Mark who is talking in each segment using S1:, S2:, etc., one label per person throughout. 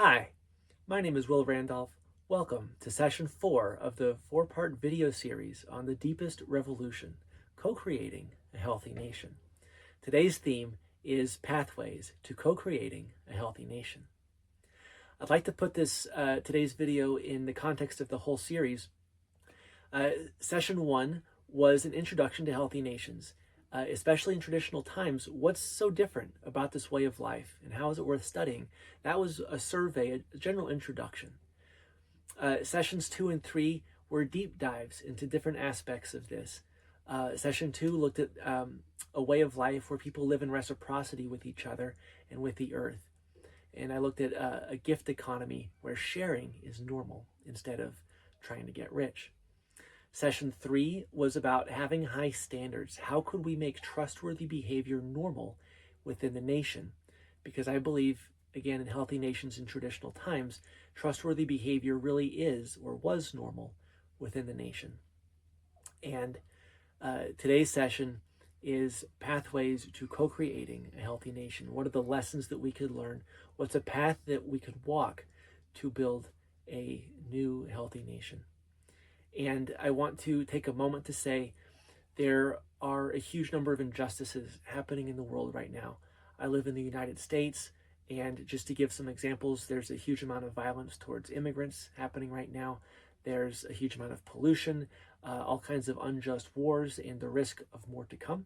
S1: Hi, my name is Will Randolph. Welcome to session 4 of the 4-part video series on the deepest revolution, co-creating a healthy nation. Today's theme is pathways to co-creating a healthy nation. I'd like to put today's video in the context of the whole series. Session 1 was an introduction to healthy nations. Especially in traditional times, what's so different about this way of life and how is it worth studying? That was a survey, a general introduction. Sessions 2 and 3 were deep dives into different aspects of this. Session 2 looked at a way of life where people live in reciprocity with each other and with the earth. And I looked at a gift economy where sharing is normal instead of trying to get rich. Session 3 was about having high standards. How could we make trustworthy behavior normal within the nation? Because I believe, again, in healthy nations in traditional times, trustworthy behavior really is or was normal within the nation. And today's session is pathways to co-creating a healthy nation. What are the lessons that we could learn? What's a path that we could walk to build a new healthy nation? And I want to take a moment to say there are a huge number of injustices happening in the world right now. I live in the United States, and just to give some examples, there's a huge amount of violence towards immigrants happening right now. There's a huge amount of pollution, all kinds of unjust wars, and the risk of more to come.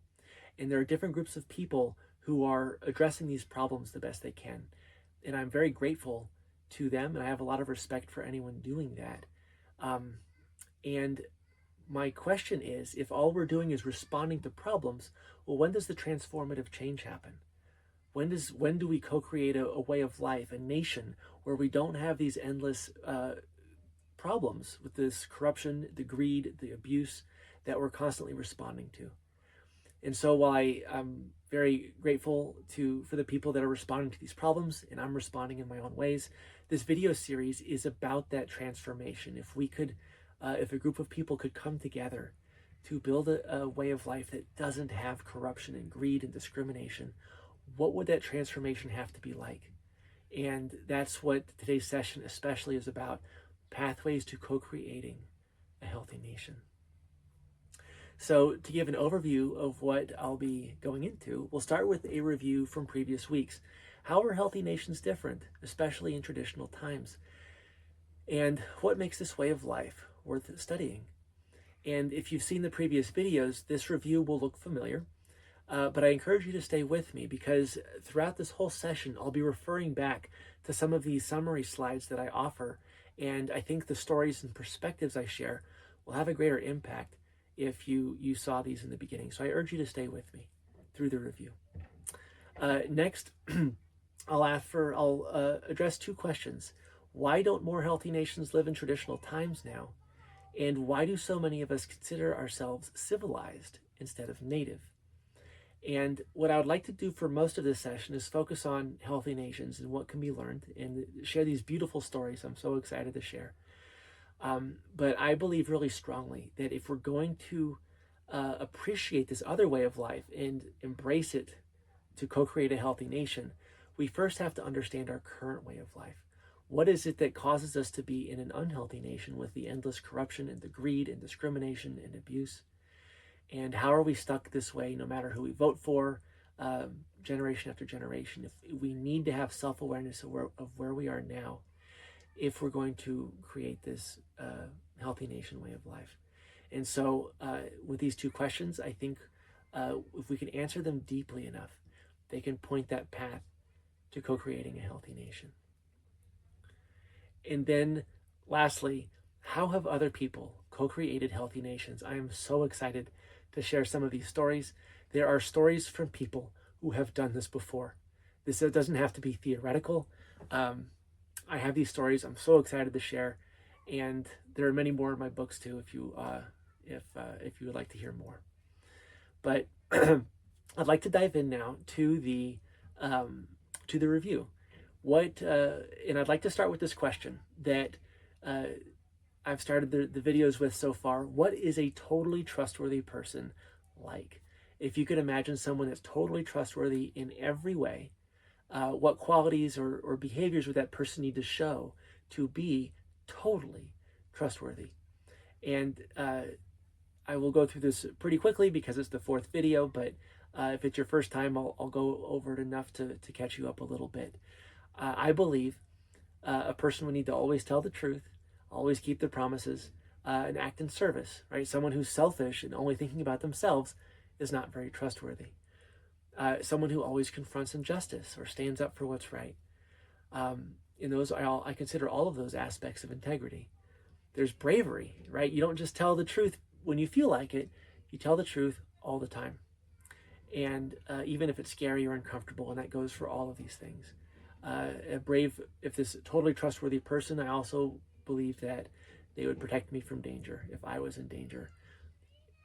S1: And there are different groups of people who are addressing these problems the best they can. And I'm very grateful to them, and I have a lot of respect for anyone doing that. And my question is, if all we're doing is responding to problems, well, when does the transformative change happen? When do we co-create a way of life, a nation where we don't have these endless problems with this corruption, the greed, the abuse that we're constantly responding to? And so while I'm very grateful for the people that are responding to these problems, and I'm responding in my own ways, this video series is about that transformation. If a group of people could come together to build a way of life that doesn't have corruption and greed and discrimination, what would that transformation have to be like? And that's what today's session especially is about, pathways to co-creating a healthy nation. So to give an overview of what I'll be going into, we'll start with a review from previous weeks. How are healthy nations different, especially in traditional times? And what makes this way of life worth studying? And if you've seen the previous videos, this review will look familiar, but I encourage you to stay with me because throughout this whole session, I'll be referring back to some of these summary slides that I offer, and I think the stories and perspectives I share will have a greater impact if you saw these in the beginning. So I urge you to stay with me through the review. Next, I'll address two questions. Why don't more healthy nations live in traditional times now? And why do so many of us consider ourselves civilized instead of native? And what I would like to do for most of this session is focus on healthy nations and what can be learned and share these beautiful stories I'm so excited to share. But I believe really strongly that if we're going to appreciate this other way of life and embrace it to co-create a healthy nation, we first have to understand our current way of life. What is it that causes us to be in an unhealthy nation with the endless corruption and the greed and discrimination and abuse? And how are we stuck this way no matter who we vote for, generation after generation? If we need to have self-awareness of where we are now if we're going to create this healthy nation way of life. And so with these two questions, I think if we can answer them deeply enough, they can point that path to co-creating a healthy nation. And then lastly, how have other people co-created healthy nations? I am so excited to share some of these stories. There are stories from people who have done this before. This doesn't have to be theoretical. I have these stories I'm so excited to share, and there are many more in my books too if you would like to hear more. But I'd like to dive in now to the review. And I'd like to start with this question that I've started the videos with so far. What is a totally trustworthy person like? If you could imagine someone that's totally trustworthy in every way, what qualities or behaviors would that person need to show to be totally trustworthy? And I will go through this pretty quickly because it's the fourth video, but if it's your first time, I'll go over it enough to catch you up a little bit. I believe a person would need to always tell the truth, always keep their promises, and act in service, right? Someone who's selfish and only thinking about themselves is not very trustworthy. Someone who always confronts injustice or stands up for what's right. In those, I consider all of those aspects of integrity. There's bravery, right? You don't just tell the truth when you feel like it. You tell the truth all the time. And even if it's scary or uncomfortable, and that goes for all of these things. A brave, if this totally trustworthy person, I also believe that they would protect me from danger if I was in danger.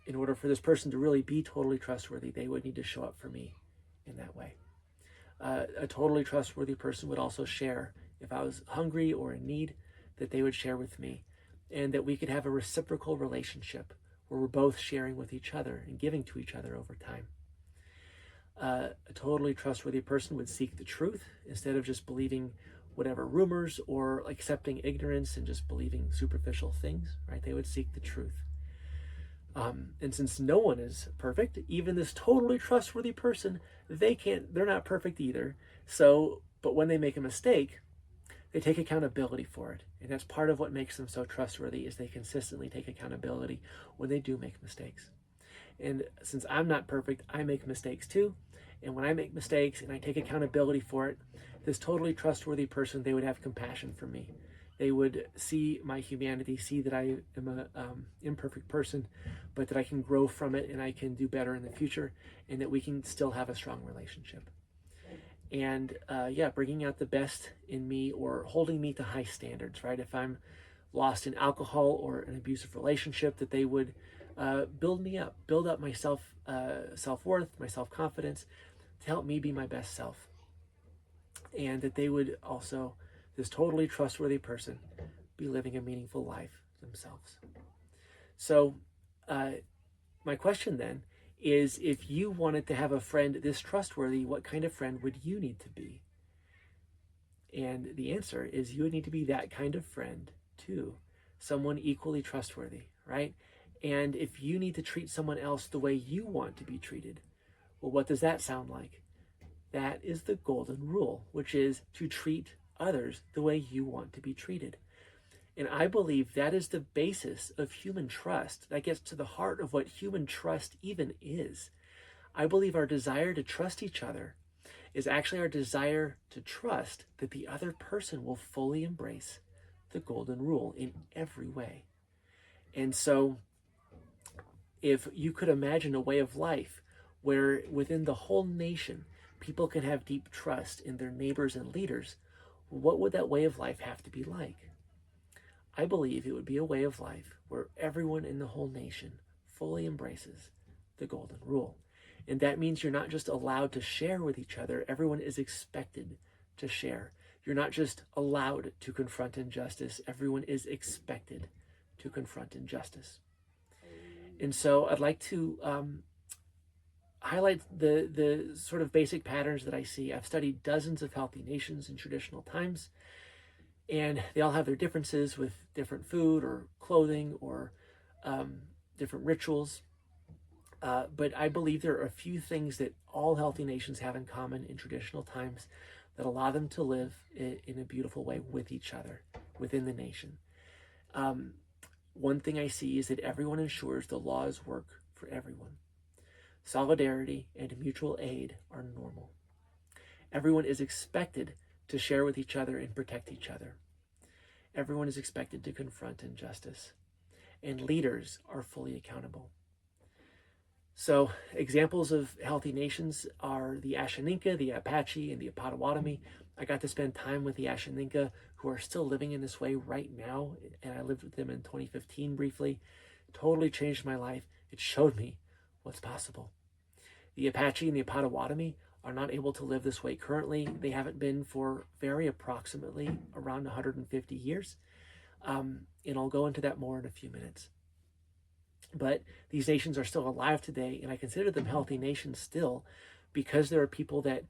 S1: In order for this person to really be totally trustworthy, they would need to show up for me in that way. A totally trustworthy person would also share if I was hungry or in need, that they would share with me, and that we could have a reciprocal relationship where we're both sharing with each other and giving to each other over time. A totally trustworthy person would seek the truth instead of just believing whatever rumors or accepting ignorance and just believing superficial things, right? They would seek the truth. And since no one is perfect, even this totally trustworthy person, they're not perfect either. So, but when they make a mistake, they take accountability for it. And that's part of what makes them so trustworthy, is they consistently take accountability when they do make mistakes. And since I'm not perfect, I make mistakes too. And when I make mistakes and I take accountability for it, this totally trustworthy person, they would have compassion for me. They would see my humanity, see that I am an imperfect person, but that I can grow from it and I can do better in the future, and that we can still have a strong relationship. And bringing out the best in me, or holding me to high standards, right? If I'm lost in alcohol or an abusive relationship, that they would build me up, build up my self-worth, my self-confidence, to help me be my best self. And that they would also, this totally trustworthy person, be living a meaningful life themselves. So my question then is, if you wanted to have a friend this trustworthy, what kind of friend would you need to be? And the answer is, you would need to be that kind of friend too. Someone equally trustworthy, right? And if you need to treat someone else the way you want to be treated, well, what does that sound like? That is the golden rule, which is to treat others the way you want to be treated. And I believe that is the basis of human trust. That gets to the heart of what human trust even is. I believe our desire to trust each other is actually our desire to trust that the other person will fully embrace the golden rule in every way. And so, if you could imagine a way of life where within the whole nation, people can have deep trust in their neighbors and leaders, what would that way of life have to be like? I believe it would be a way of life where everyone in the whole nation fully embraces the golden rule. And that means you're not just allowed to share with each other, everyone is expected to share. You're not just allowed to confront injustice, everyone is expected to confront injustice. And so I'd like to highlight the sort of basic patterns that I see. I've studied dozens of healthy nations in traditional times, and they all have their differences with different food or clothing or different rituals. But I believe there are a few things that all healthy nations have in common in traditional times that allow them to live in a beautiful way with each other within the nation. One thing I see is that everyone ensures the laws work for everyone. Solidarity and mutual aid are normal. Everyone is expected to share with each other and protect each other. Everyone is expected to confront injustice. And leaders are fully accountable. So examples of healthy nations are the Ashaninka, the Apache, and the Potawatomi. I got to spend time with the Ashaninka, who are still living in this way right now, and I lived with them in 2015 briefly. Totally changed my life. It showed me what's possible. The Apache and the Potawatomi are not able to live this way currently. They haven't been for very approximately around 150 years. And I'll go into that more in a few minutes. But these nations are still alive today, and I consider them healthy nations still, because there are people that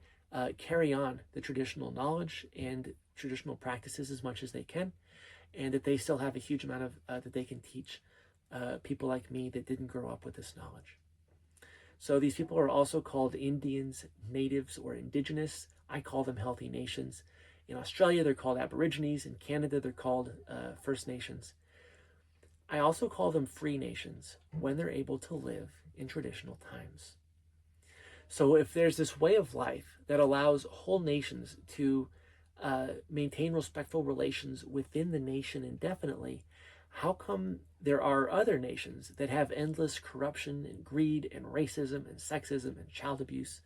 S1: carry on the traditional knowledge and traditional practices as much as they can, and that they still have a huge amount of that they can teach people like me that didn't grow up with this knowledge. So these people are also called Indians, natives, or indigenous. I call them healthy nations. In Australia, they're called Aborigines. In Canada, they're called First Nations. I also call them free nations when they're able to live in traditional times. So if there's this way of life that allows whole nations to maintain respectful relations within the nation indefinitely, how come there are other nations that have endless corruption and greed and racism and sexism and child abuse,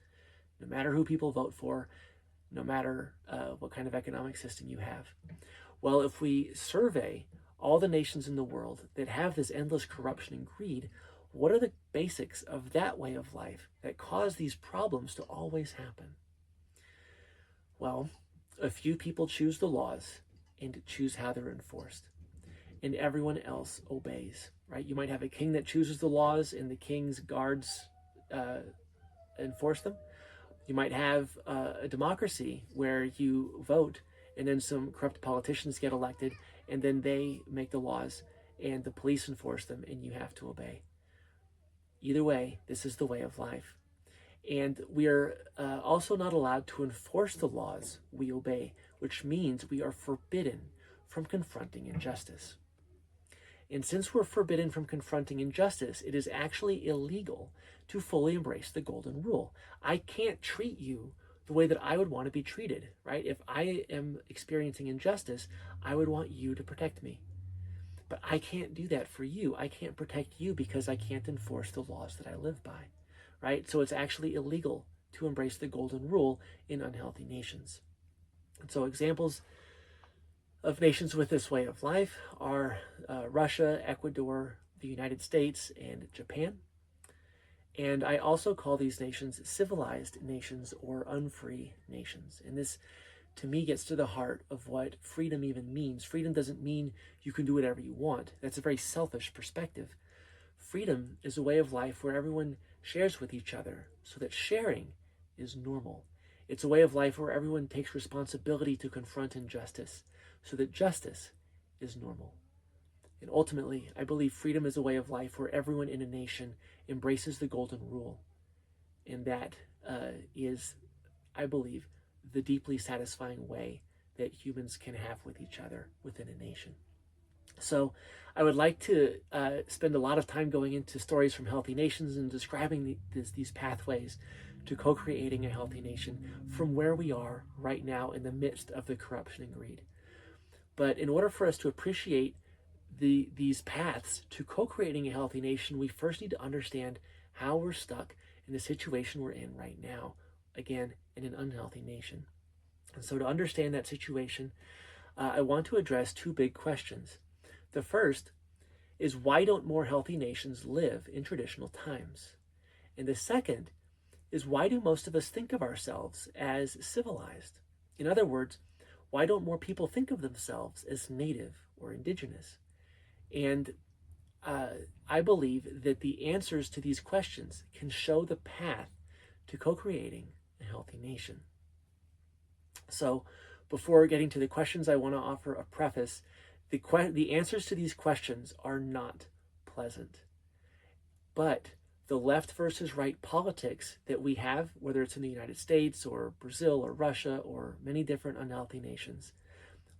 S1: no matter who people vote for, no matter what kind of economic system you have? Well, if we survey all the nations in the world that have this endless corruption and greed, what are the basics of that way of life that cause these problems to always happen? Well, a few people choose the laws and choose how they're enforced, and everyone else obeys, right? You might have a king that chooses the laws and the king's guards enforce them. You might have a democracy where you vote and then some corrupt politicians get elected and then they make the laws and the police enforce them and you have to obey. Either way, this is the way of life. And we are also not allowed to enforce the laws we obey, which means we are forbidden from confronting injustice. And since we're forbidden from confronting injustice, it is actually illegal to fully embrace the golden rule. I can't treat you the way that I would want to be treated, right? If I am experiencing injustice, I would want you to protect me. But I can't do that for you. I can't protect you because I can't enforce the laws that I live by, right? So it's actually illegal to embrace the golden rule in unhealthy nations. And so examples of nations with this way of life are Russia, Ecuador, the United States, and Japan. And I also call these nations civilized nations or unfree nations. And this, to me, gets to the heart of what freedom even means. Freedom doesn't mean you can do whatever you want. That's a very selfish perspective. Freedom is a way of life where everyone shares with each other so that sharing is normal. It's a way of life where everyone takes responsibility to confront injustice so that justice is normal. And ultimately, I believe freedom is a way of life where everyone in a nation embraces the golden rule. And that is, I believe, the deeply satisfying way that humans can have with each other within a nation. So I would like to spend a lot of time going into stories from healthy nations and describing these pathways to co-creating a healthy nation from where we are right now in the midst of the corruption and greed. But in order for us to appreciate these paths to co-creating a healthy nation, we first need to understand how we're stuck in the situation we're in right now, again, in an unhealthy nation. And so to understand that situation, I want to address two big questions. The first is, why don't more healthy nations live in traditional times? And the second is, why do most of us think of ourselves as civilized? In other words, why don't more people think of themselves as native or indigenous? And I believe that the answers to these questions can show the path to co-creating a healthy nation. So before getting to the questions, I want to offer a preface. The answers to these questions are not pleasant. But the left versus right politics that we have, whether it's in the United States or Brazil or Russia or many different unhealthy nations,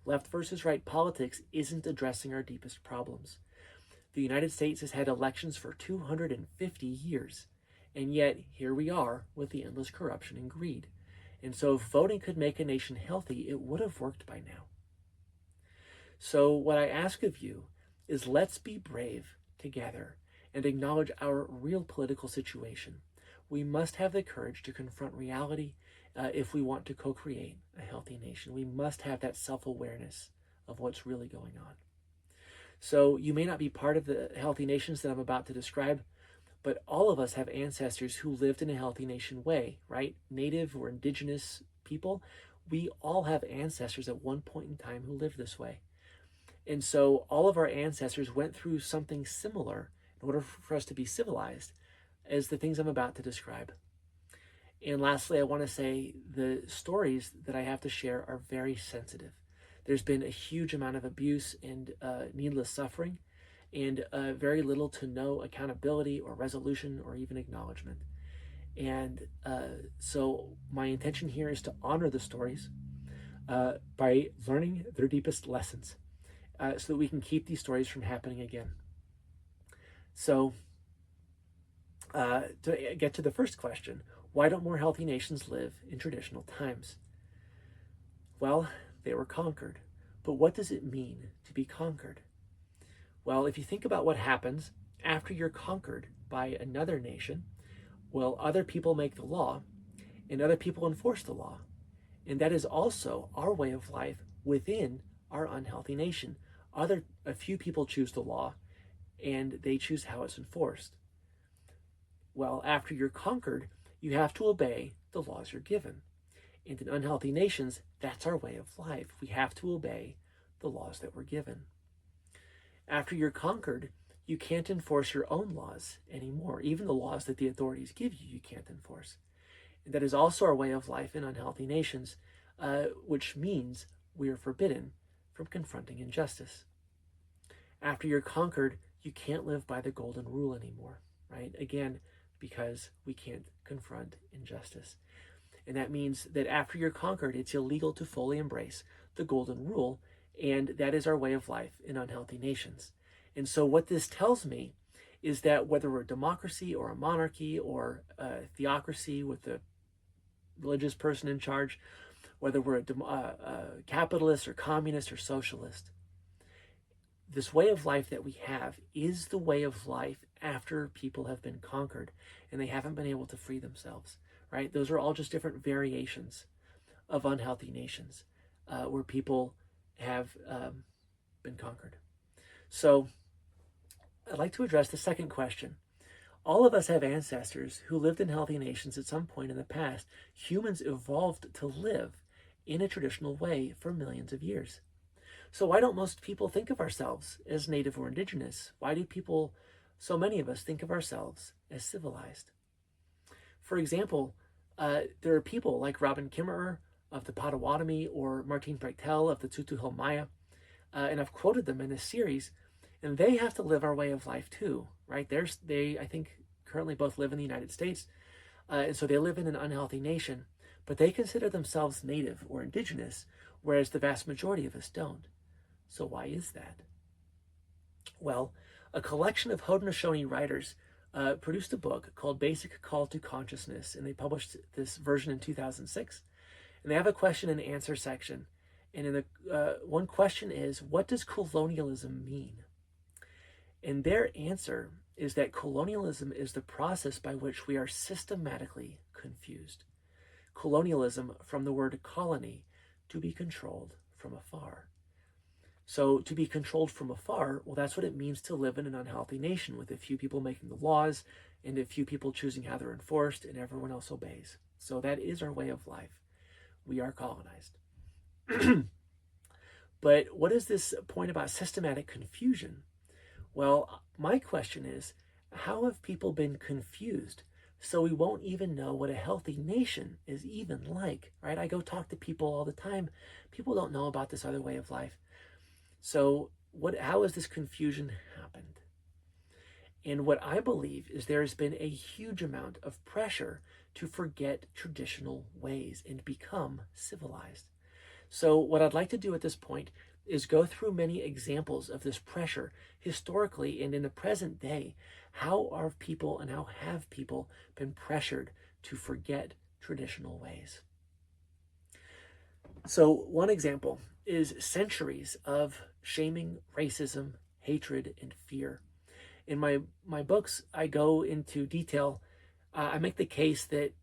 S1: left versus right politics isn't addressing our deepest problems. The United States has had elections for 250 years, and yet here we are with the endless corruption and greed. And so if voting could make a nation healthy, it would have worked by now. So what I ask of you is, let's be brave together and acknowledge our real political situation. We must have the courage to confront reality if we want to co-create a healthy nation. We must have that self-awareness of what's really going on. So you may not be part of the healthy nations that I'm about to describe, but all of us have ancestors who lived in a healthy nation way, right? Native or indigenous people, we all have ancestors at one point in time who lived this way. And so all of our ancestors went through something similar in order for us to be civilized as the things I'm about to describe. And lastly, I want to say the stories that I have to share are very sensitive. There's been a huge amount of abuse and needless suffering, and very little to no accountability or resolution or even acknowledgement. And so my intention here is to honor the stories by learning their deepest lessons so that we can keep these stories from happening again. So to get to the first question, why don't more healthy nations live in traditional times? Well, they were conquered. But what does it mean to be conquered? Well, if you think about what happens after you're conquered by another nation, well, other people make the law and other people enforce the law. And that is also our way of life within our unhealthy nation. A few people choose the law and they choose how it's enforced. Well, after you're conquered, you have to obey the laws you're given. And in unhealthy nations, that's our way of life. We have to obey the laws that we're given. After you're conquered, you can't enforce your own laws anymore. Even the laws that the authorities give you, you can't enforce. And that is also our way of life in unhealthy nations, which means we are forbidden from confronting injustice. After you're conquered, you can't live by the golden rule anymore, right? Again, because we can't confront injustice. And that means that after you're conquered, it's illegal to fully embrace the golden rule, and that is our way of life in unhealthy nations. And so what this tells me is that whether we're a democracy or a monarchy or a theocracy with a religious person in charge, whether we're a capitalist or communist or socialist, this way of life that we have is the way of life after people have been conquered and they haven't been able to free themselves, right? Those are all just different variations of unhealthy nations where people have been conquered. So I'd like to address the second question. All of us have ancestors who lived in healthy nations at some point in the past. Humans evolved to live in a traditional way for millions of years. So why don't most people think of ourselves as native or indigenous? Why do people, so many of us, think of ourselves as civilized? For example, there are people like Robin Kimmerer of the Potawatomi or Martin Brechtel of the Tutuhil Maya, and I've quoted them in this series, and they have to live our way of life too, right? They, I think, currently both live in the United States, and so they live in an unhealthy nation, but they consider themselves native or indigenous, whereas the vast majority of us don't. So why is that? Well, a collection of Haudenosaunee writers produced a book called Basic Call to Consciousness, and they published this version in 2006. And they have a question and answer section. And in the one question is, what does colonialism mean? And their answer is that colonialism is the process by which we are systematically confused. Colonialism from the word colony, to be controlled from afar. So to be controlled from afar, well, that's what it means to live in an unhealthy nation with a few people making the laws and a few people choosing how they're enforced and everyone else obeys. So that is our way of life. We are colonized. But what is this point about systematic confusion? Well, my question is, how have people been confused so we won't even know what a healthy nation is even like, right? I go talk to people all the time. People don't know about this other way of life. So how has this confusion happened? And what I believe is there has been a huge amount of pressure to forget traditional ways and become civilized. So what I'd like to do at this point is go through many examples of this pressure historically and in the present day. How are people and how have people been pressured to forget traditional ways? So one example is centuries of shaming, racism, hatred, and fear. In my books, I go into detail. I make the case that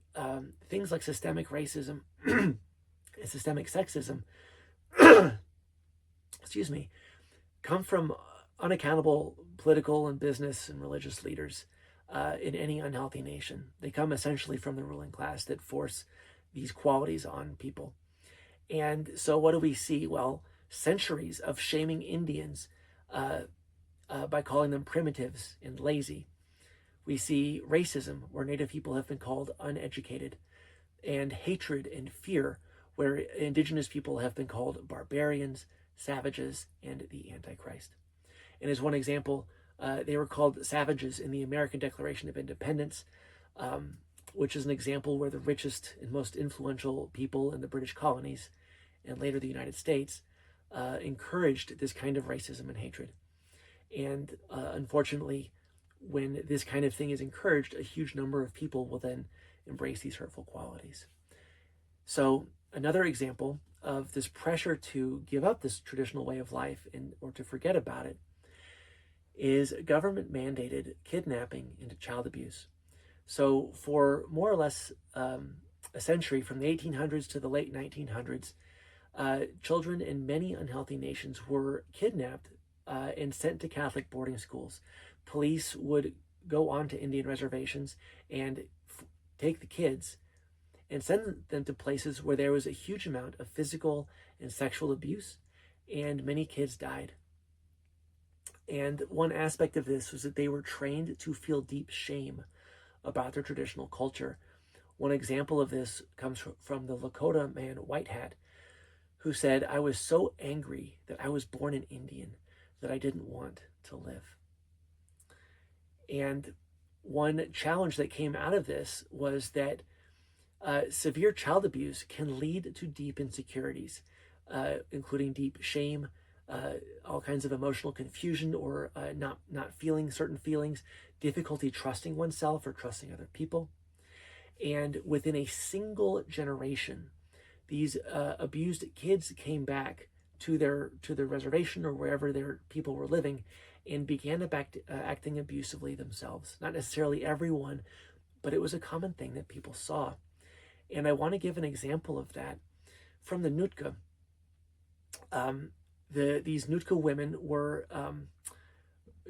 S1: things like systemic racism and systemic sexism, excuse me, come from unaccountable political and business and religious leaders in any unhealthy nation. They come essentially from the ruling class that force these qualities on people. And so what do we see? Well, centuries of shaming Indians by calling them primitives and lazy. We see racism, where Native people have been called uneducated. and hatred and fear, where indigenous people have been called barbarians, savages, and the Antichrist. And as one example, they were called savages in the American Declaration of Independence, which is an example where the richest and most influential people in the British colonies, and later the United States, encouraged this kind of racism and hatred. And unfortunately, when this kind of thing is encouraged, a huge number of people will then embrace these hurtful qualities. So another example of this pressure to give up this traditional way of life or to forget about it is government mandated kidnapping and child abuse. So for more or less a century, from the 1800s to the late 1900s, children in many unhealthy nations were kidnapped and sent to Catholic boarding schools. Police would go onto Indian reservations and take the kids and send them to places where there was a huge amount of physical and sexual abuse, and many kids died. And one aspect of this was that they were trained to feel deep shame about their traditional culture. One example of this comes from the Lakota man Whitehat, who said, "I was so angry that I was born an Indian that I didn't want to live." And one challenge that came out of this was that severe child abuse can lead to deep insecurities, including deep shame, all kinds of emotional confusion or not feeling certain feelings, difficulty trusting oneself or trusting other people. And within a single generation, these abused kids came back to their reservation or wherever their people were living and began acting abusively themselves. Not necessarily everyone, but it was a common thing that people saw. And I want to give an example of that from the Nootka. These Nootka women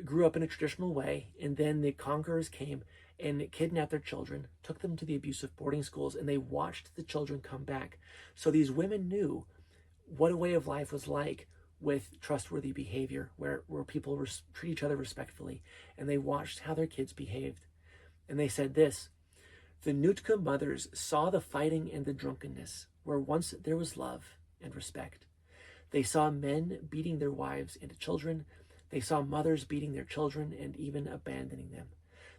S1: grew up in a traditional way, and then the conquerors came and kidnapped their children, took them to the abusive boarding schools, and they watched the children come back. So these women knew what a way of life was like with trustworthy behavior, where people treat each other respectfully, and they watched how their kids behaved. And they said this: "The Nootka mothers saw the fighting and the drunkenness, where once there was love and respect. They saw men beating their wives and children. They saw mothers beating their children and even abandoning them.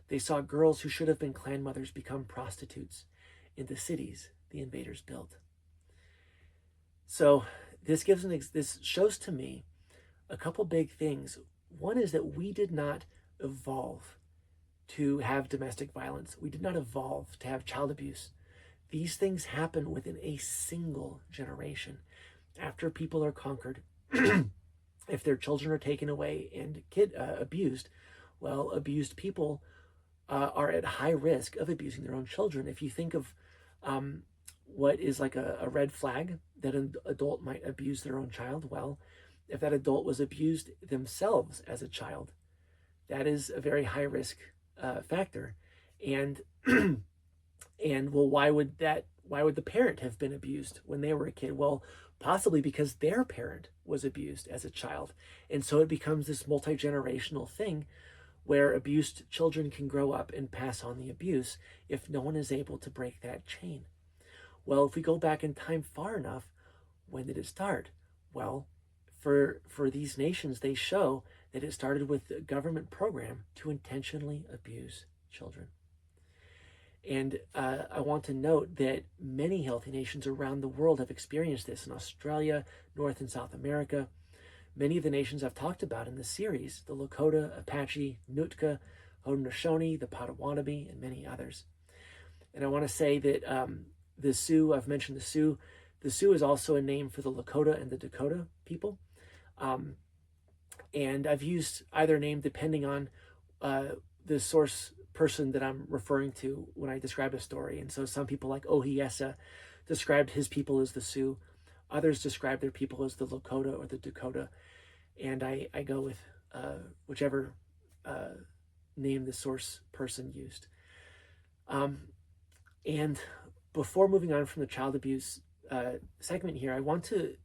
S1: They saw girls who should have been clan mothers become prostitutes in the cities the invaders built." So this shows to me a couple big things. One is that we did not evolve to have domestic violence. We did not evolve to have child abuse. These things happen within a single generation. After people are conquered, if their children are taken away and abused, well, abused people are at high risk of abusing their own children. If you think of what is like a red flag that an adult might abuse their own child, well, if that adult was abused themselves as a child, that is a very high risk factor. And and well, why would the parent have been abused when they were a kid? Well, possibly because their parent was abused as a child. And so it becomes this multi-generational thing where abused children can grow up and pass on the abuse if no one is able to break that chain. Well, if we go back in time far enough, when did it start? Well, for these nations, they show that it started with a government program to intentionally abuse children. And I want to note that many healthy nations around the world have experienced this in Australia, North and South America. Many of the nations I've talked about in this series: the Lakota, Apache, Nootka, Haudenosaunee, the Potawatomi, and many others. And I want to say that the Sioux, I've mentioned the Sioux. The Sioux is also a name for the Lakota and the Dakota people. And I've used either name depending on the source person that I'm referring to when I describe a story. And so some people like Ohiyesa described his people as the Sioux. Others describe their people as the Lakota or the Dakota. And I go with whichever name the source person used. And before moving on from the child abuse segment here, I want to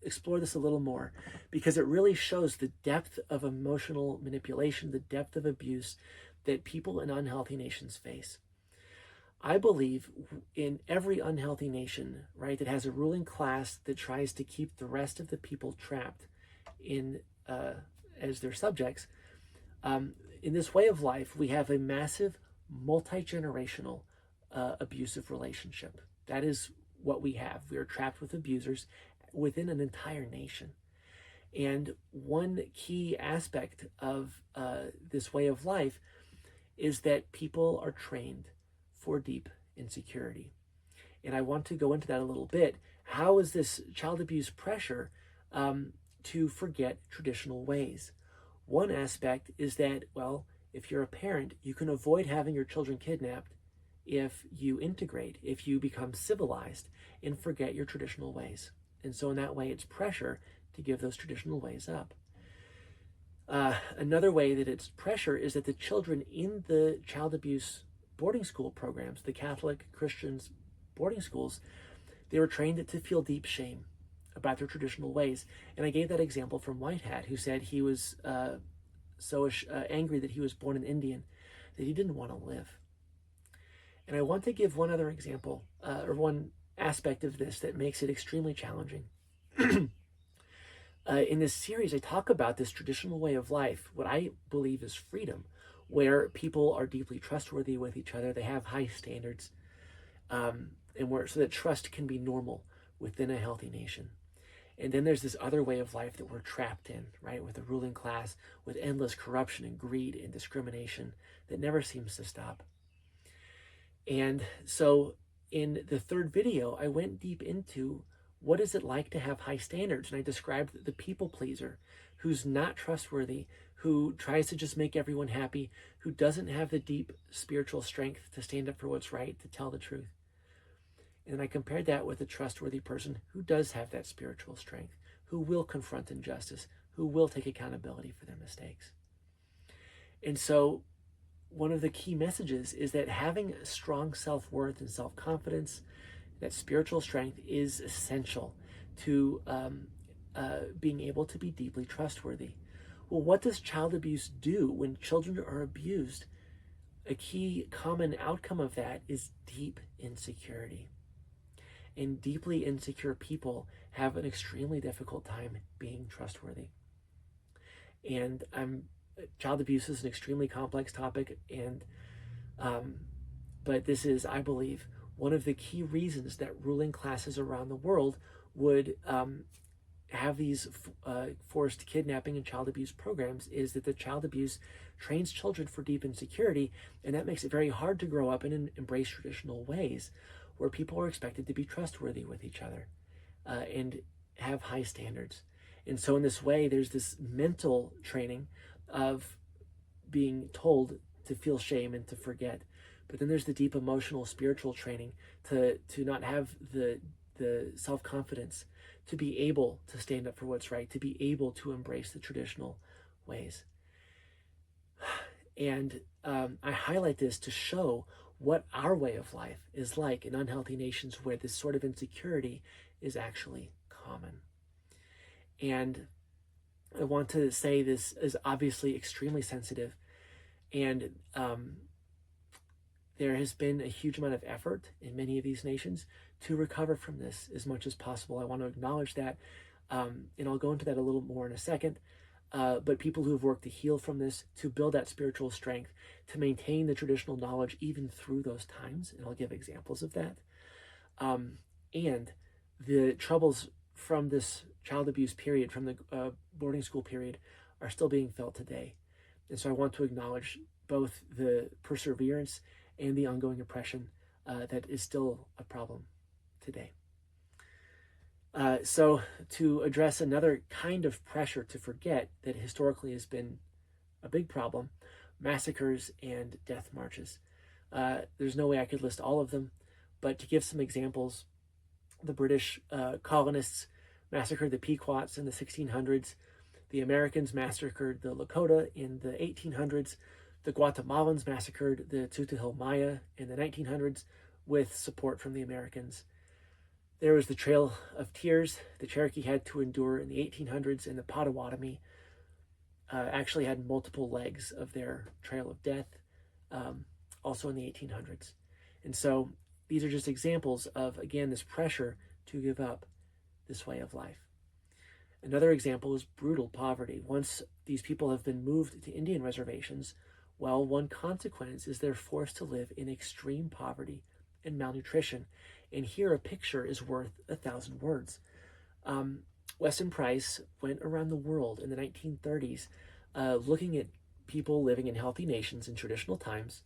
S1: explore this a little more because it really shows the depth of emotional manipulation, the depth of abuse that people in unhealthy nations face. I believe in every unhealthy nation, right, that has a ruling class that tries to keep the rest of the people trapped in as their subjects. In this way of life, we have a massive multi-generational abusive relationship. That is what we have. We are trapped with abusers within an entire nation. And one key aspect of this way of life is that people are trained for deep insecurity. And I want to go into that a little bit. How is this child abuse pressure to forget traditional ways? One aspect is that, well, if you're a parent, you can avoid having your children kidnapped if you integrate, if you become civilized and forget your traditional ways. And so in that way, it's pressure to give those traditional ways up. Another way that it's pressure is that the children in the child abuse boarding school programs, the Catholic Christians boarding schools, they were trained to feel deep shame about their traditional ways. And I gave that example from White Hat, who said he was so angry that he was born an Indian that he didn't want to live. And I want to give one other example, or one aspect of this that makes it extremely challenging. In this series, I talk about this traditional way of life, what I believe is freedom, where people are deeply trustworthy with each other. They have high standards, and so that trust can be normal within a healthy nation. And then there's this other way of life that we're trapped in, right, with a ruling class, with endless corruption and greed and discrimination that never seems to stop. And so in the third video, I went deep into what is it like to have high standards? And I described the people pleaser who's not trustworthy, who tries to just make everyone happy, who doesn't have the deep spiritual strength to stand up for what's right, to tell the truth. And I compared that with a trustworthy person who does have that spiritual strength, who will confront injustice, who will take accountability for their mistakes. And so one of the key messages is that having a strong self-worth and self-confidence, that spiritual strength, is essential to being able to be deeply trustworthy. Well, what does child abuse do when children are abused? A key common outcome of that is deep insecurity. And deeply insecure people have an extremely difficult time being trustworthy. And child abuse is an extremely complex topic, and but this is, I believe, one of the key reasons that ruling classes around the world would have these forced kidnapping and child abuse programs, is that the child abuse trains children for deep insecurity, and that makes it very hard to grow up and embrace traditional ways where people are expected to be trustworthy with each other and have high standards. And so in this way, there's this mental training of being told to feel shame and to forget. But then there's the deep emotional, spiritual training to not have the self-confidence to be able to stand up for what's right, to be able to embrace the traditional ways. And I highlight this to show what our way of life is like in unhealthy nations where this sort of insecurity is actually common. And I want to say this is obviously extremely sensitive, and there has been a huge amount of effort in many of these nations to recover from this as much as possible. I want to acknowledge that, and I'll go into that a little more in a second. But people who have worked to heal from this, to build that spiritual strength, to maintain the traditional knowledge even through those times, and I'll give examples of that. And the troubles from this child abuse period, from the boarding school period, are still being felt today. And so I want to acknowledge both the perseverance and the ongoing oppression that is still a problem today. So to address another kind of pressure to forget that historically has been a big problem, massacres and death marches. There's no way I could list all of them, but to give some examples, the British colonists massacred the Pequots in the 1600s. The Americans massacred the Lakota in the 1800s. The Guatemalans massacred the Tutihil Maya in the 1900s with support from the Americans. There was the Trail of Tears the Cherokee had to endure in the 1800s, and the Potawatomi actually had multiple legs of their Trail of Death, also in the 1800s. And so these are just examples of, again, this pressure to give up this way of life. Another example is brutal poverty. Once these people have been moved to Indian reservations, well, one consequence is they're forced to live in extreme poverty and malnutrition. And here a picture is worth 1,000 words. Weston Price went around the world in the 1930s looking at people living in healthy nations in traditional times,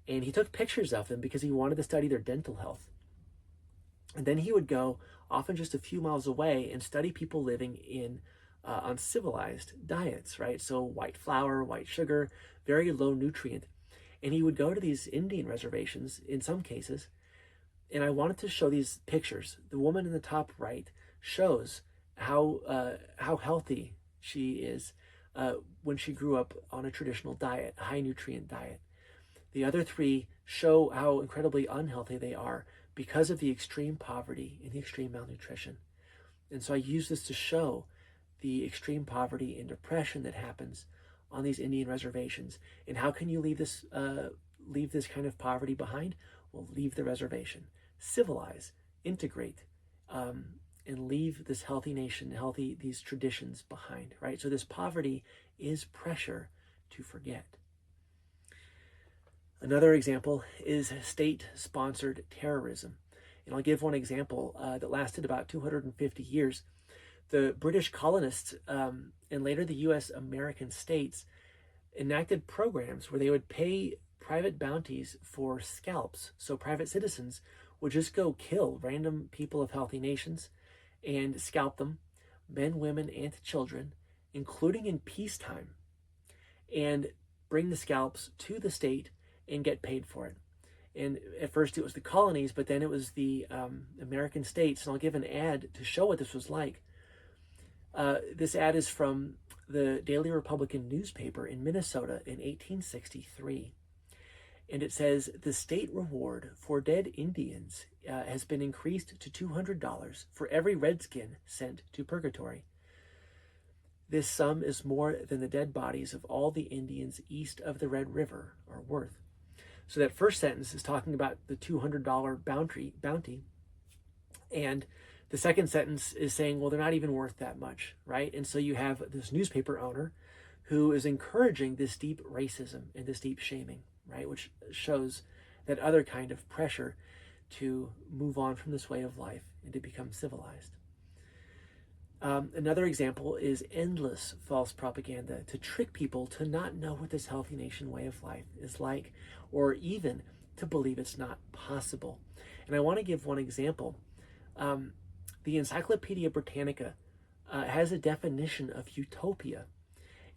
S1: and he took pictures of them because he wanted to study their dental health. And then he would go, often just a few miles away, and study people living in on civilized diets, right? So white flour, white sugar, very low nutrient. And he would go to these Indian reservations in some cases, and I wanted to show these pictures. The woman in the top right shows how healthy she is when she grew up on a traditional diet, a high nutrient diet. The other three show how incredibly unhealthy they are because of the extreme poverty and the extreme malnutrition. And so I use this to show the extreme poverty and depression that happens on these Indian reservations. And how can you leave this kind of poverty behind? Well, leave the reservation, civilize, integrate, and leave this healthy nation, these traditions behind, right? So this poverty is pressure to forget. Another example is state-sponsored terrorism. And I'll give one example that lasted about 250 years. The British colonists and later the U.S. American states enacted programs where they would pay private bounties for scalps. So private citizens would just go kill random people of healthy nations and scalp them, men, women, and children, including in peacetime, and bring the scalps to the state and get paid for it. And at first it was the colonies, but then it was the American states. And I'll give an ad to show what this was like. This ad is from the Daily Republican newspaper in Minnesota in 1863. And it says, the state reward for dead Indians has been increased to $200 for every redskin sent to purgatory. This sum is more than the dead bodies of all the Indians east of the Red River are worth. So that first sentence is talking about the $200 bounty. And the second sentence is saying, well, they're not even worth that much, right? And so you have this newspaper owner who is encouraging this deep racism and this deep shaming, right? Which shows that other kind of pressure to move on from this way of life and to become civilized. Another example is endless false propaganda to trick people to not know what this healthy nation way of life is like, or even to believe it's not possible. And I want to give one example. The Encyclopedia Britannica has a definition of utopia,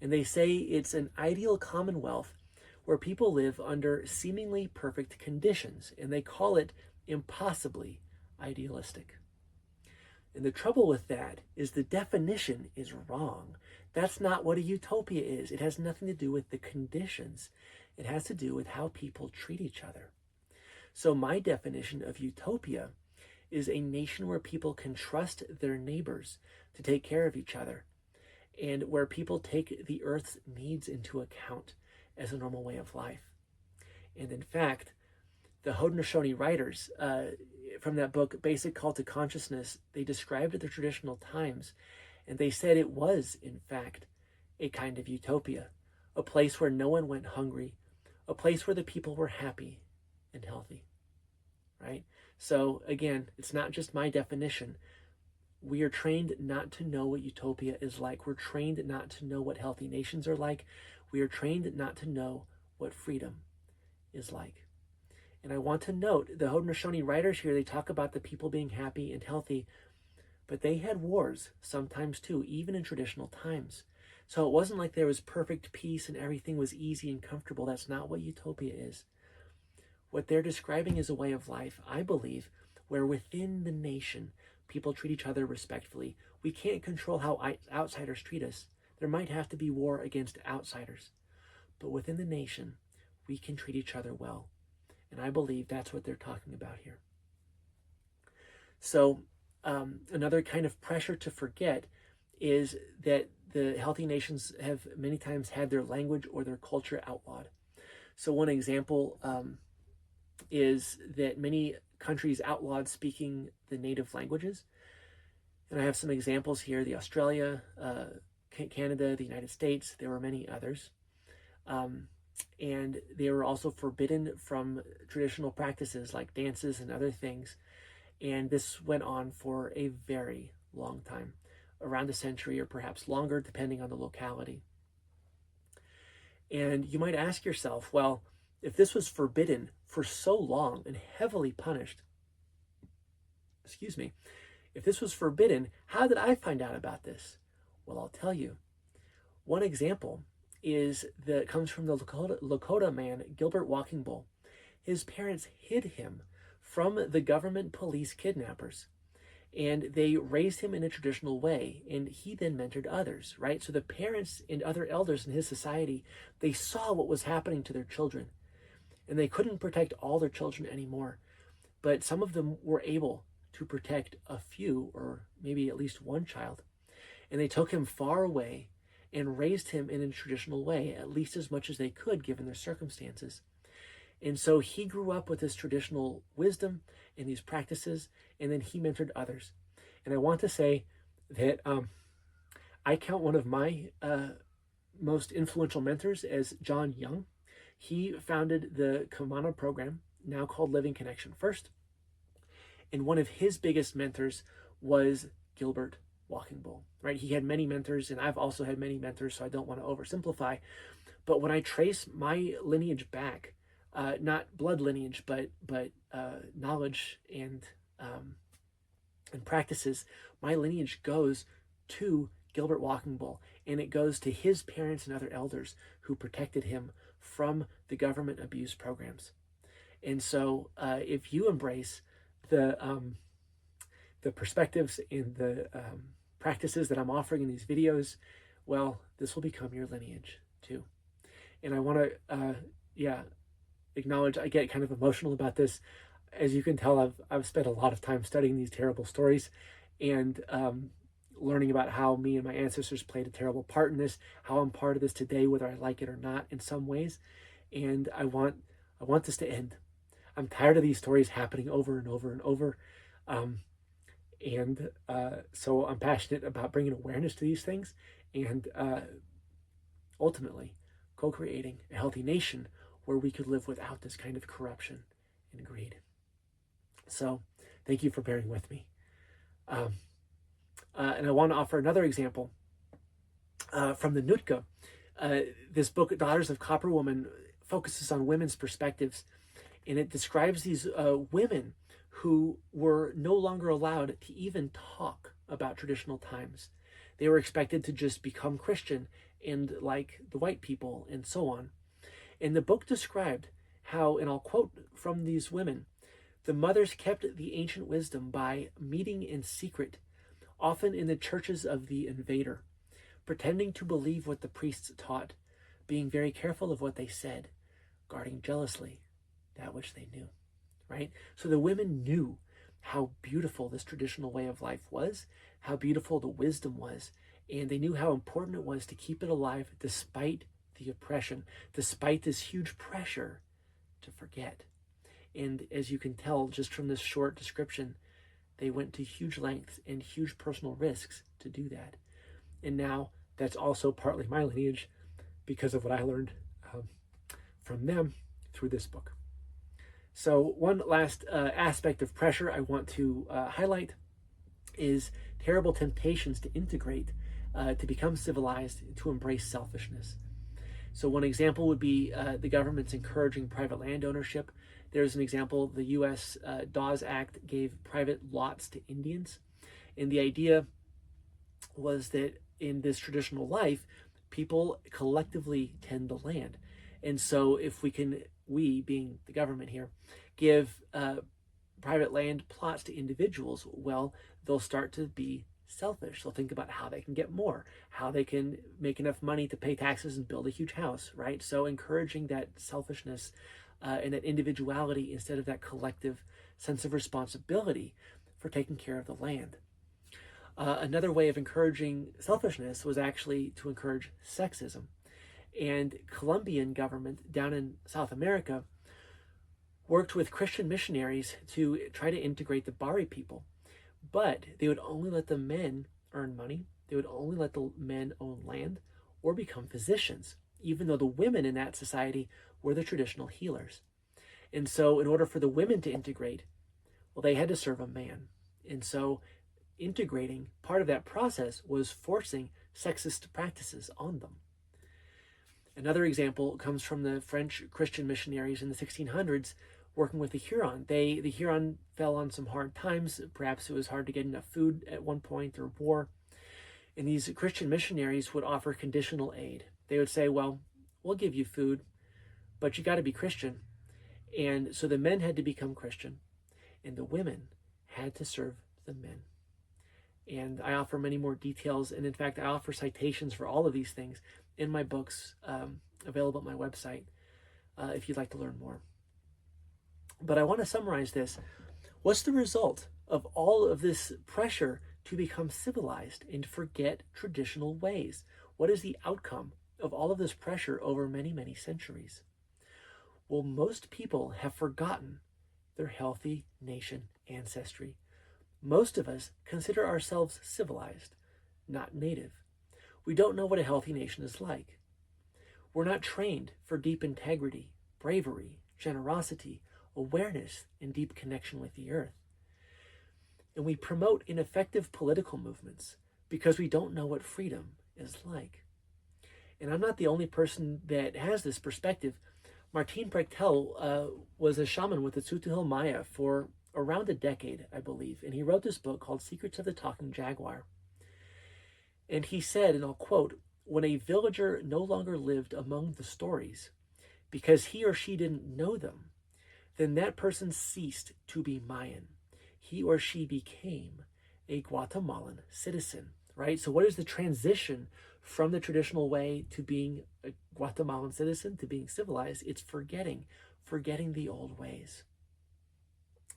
S1: and they say it's an ideal commonwealth where people live under seemingly perfect conditions, and they call it impossibly idealistic. And the trouble with that is the definition is wrong. That's not what a utopia is. It has nothing to do with the conditions. It has to do with how people treat each other. So my definition of utopia is a nation where people can trust their neighbors to take care of each other, and where people take the earth's needs into account as a normal way of life. And in fact, the Haudenosaunee writers, from that book, Basic Call to Consciousness, they described the traditional times, and they said it was, in fact, a kind of utopia, a place where no one went hungry, a place where the people were happy and healthy, right? So again, it's not just my definition. We are trained not to know what utopia is like. We're trained not to know what healthy nations are like. We are trained not to know what freedom is like. And I want to note, the Haudenosaunee writers here, they talk about the people being happy and healthy, but they had wars sometimes too, even in traditional times. So it wasn't like there was perfect peace and everything was easy and comfortable. That's not what utopia is. What they're describing is a way of life, I believe, where within the nation, people treat each other respectfully. We can't control how outsiders treat us. There might have to be war against outsiders. But within the nation, we can treat each other well. And I believe that's what they're talking about here. So another kind of pressure to forget is that the healthy nations have many times had their language or their culture outlawed. So one example is that many countries outlawed speaking the native languages. And I have some examples here: the Australia, Canada, the United States. There were many others. And they were also forbidden from traditional practices like dances and other things. And this went on for a very long time, around a century or perhaps longer, depending on the locality. And you might ask yourself, well, if this was forbidden for so long and heavily punished, if this was forbidden, how did I find out about this? Well, I'll tell you. One example comes from the Lakota man, Gilbert Walking Bull. His parents hid him from the government police kidnappers, and they raised him in a traditional way, and he then mentored others, right? So the parents and other elders in his society, they saw what was happening to their children, and they couldn't protect all their children anymore, but some of them were able to protect a few, or maybe at least one child, and they took him far away and raised him in a traditional way, at least as much as they could given their circumstances. And so he grew up with this traditional wisdom and these practices, and then he mentored others. And I want to say that I count one of my most influential mentors as John Young. He founded the Kumana program, now called Living Connection First. And one of his biggest mentors was Gilbert Walking Bull, right? He had many mentors, and I've also had many mentors, so I don't want to oversimplify. But when I trace my lineage back, not blood lineage, but knowledge and practices, my lineage goes to Gilbert Walking Bull, and it goes to his parents and other elders who protected him from the government abuse programs. And so if you embrace the perspectives and the practices that I'm offering in these videos, well, this will become your lineage too. And I want to, acknowledge I get kind of emotional about this. As you can tell, I've spent a lot of time studying these terrible stories and learning about how me and my ancestors played a terrible part in this, how I'm part of this today, whether I like it or not in some ways. And I want this to end. I'm tired of these stories happening over and over and over. So I'm passionate about bringing awareness to these things and ultimately co-creating a healthy nation where we could live without this kind of corruption and greed. So thank you for bearing with me. And I want to offer another example from the Nootka. This book, Daughters of Copper Woman, focuses on women's perspectives, and it describes these women who were no longer allowed to even talk about traditional times. They were expected to just become Christian and like the white people and so on. And the book described how, and I'll quote from these women, the mothers kept the ancient wisdom by meeting in secret, often in the churches of the invader, pretending to believe what the priests taught, being very careful of what they said, guarding jealously that which they knew, right? So the women knew how beautiful this traditional way of life was, how beautiful the wisdom was, and they knew how important it was to keep it alive despite the oppression, despite this huge pressure to forget. And as you can tell just from this short description, they went to huge lengths and huge personal risks to do that. And now that's also partly my lineage because of what I learned from them through this book. So one last aspect of pressure I want to highlight is terrible temptations to integrate, to become civilized, to embrace selfishness. So one example would be the government's encouraging private land ownership. There's an example, the U.S. Dawes Act gave private lots to Indians. And the idea was that in this traditional life, people collectively tend the land. And so if we being the government here, give private land plots to individuals, well, they'll start to be selfish. They'll think about how they can get more, how they can make enough money to pay taxes and build a huge house, right? So encouraging that selfishness and that individuality instead of that collective sense of responsibility for taking care of the land. Another way of encouraging selfishness was actually to encourage sexism. And Colombian government down in South America worked with Christian missionaries to try to integrate the Bari people, but they would only let the men earn money, they would only let the men own land or become physicians, even though the women in that society were the traditional healers. And so in order for the women to integrate, well, they had to serve a man. And so integrating, part of that process was forcing sexist practices on them. Another example comes from the French Christian missionaries in the 1600s working with the Huron. The Huron fell on some hard times. Perhaps it was hard to get enough food at one point or war. And these Christian missionaries would offer conditional aid. They would say, well, we'll give you food, but you got to be Christian. And so the men had to become Christian, and the women had to serve the men. And I offer many more details, and in fact, I offer citations for all of these things in my books, available at my website, if you'd like to learn more. But I want to summarize this. What's the result of all of this pressure to become civilized and forget traditional ways? What is the outcome of all of this pressure over many, many centuries? Well, most people have forgotten their healthy nation ancestry. Most of us consider ourselves civilized, not native. We don't know what a healthy nation is like. We're not trained for deep integrity, bravery, generosity, awareness, and deep connection with the earth. And we promote ineffective political movements because we don't know what freedom is like. And I'm not the only person that has this perspective. Martin Prechtel was a shaman with the Tz'utujil Maya for around a decade, I believe, and he wrote this book called Secrets of the Talking Jaguar. And he said, and I'll quote, "When a villager no longer lived among the stories because he or she didn't know them, then that person ceased to be Mayan. He or she became a Guatemalan citizen," right? So what is the transition from the traditional way to being a Guatemalan citizen to being civilized? It's forgetting the old ways.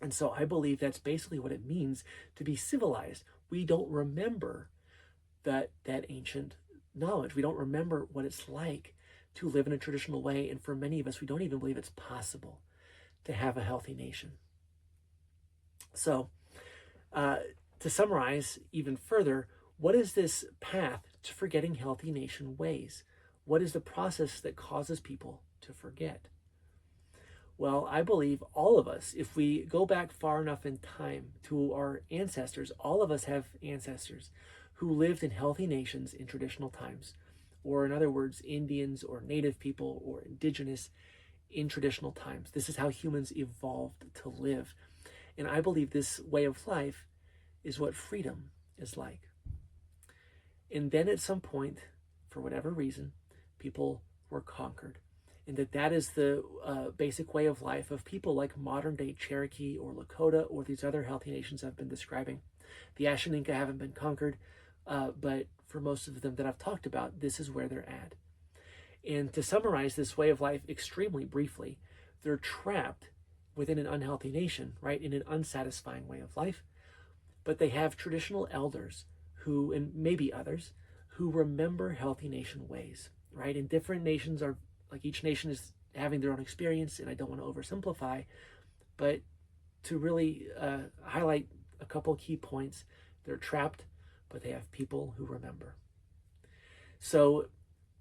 S1: And so I believe that's basically what it means to be civilized. We don't remember that ancient knowledge. We don't remember what it's like to live in a traditional way. And for many of us, we don't even believe it's possible to have a healthy nation. So to summarize even further, what is this path to forgetting healthy nation ways? What is the process that causes people to forget? Well, I believe all of us, if we go back far enough in time to our ancestors, all of us have ancestors who lived in healthy nations in traditional times, or in other words, Indians or Native people or indigenous in traditional times. This is how humans evolved to live. And I believe this way of life is what freedom is like. And then at some point, for whatever reason, people were conquered. And that is the basic way of life of people like modern-day Cherokee or Lakota or these other healthy nations I've been describing. The Ashaninka haven't been conquered, but for most of them that I've talked about, this is where they're at. And to summarize this way of life extremely briefly, they're trapped within an unhealthy nation, right, in an unsatisfying way of life. But they have traditional elders who, and maybe others, who remember healthy nation ways, right? And different nations are, like each nation is having their own experience, and I don't want to oversimplify, but to really highlight a couple key points, they're trapped, but they have people who remember. So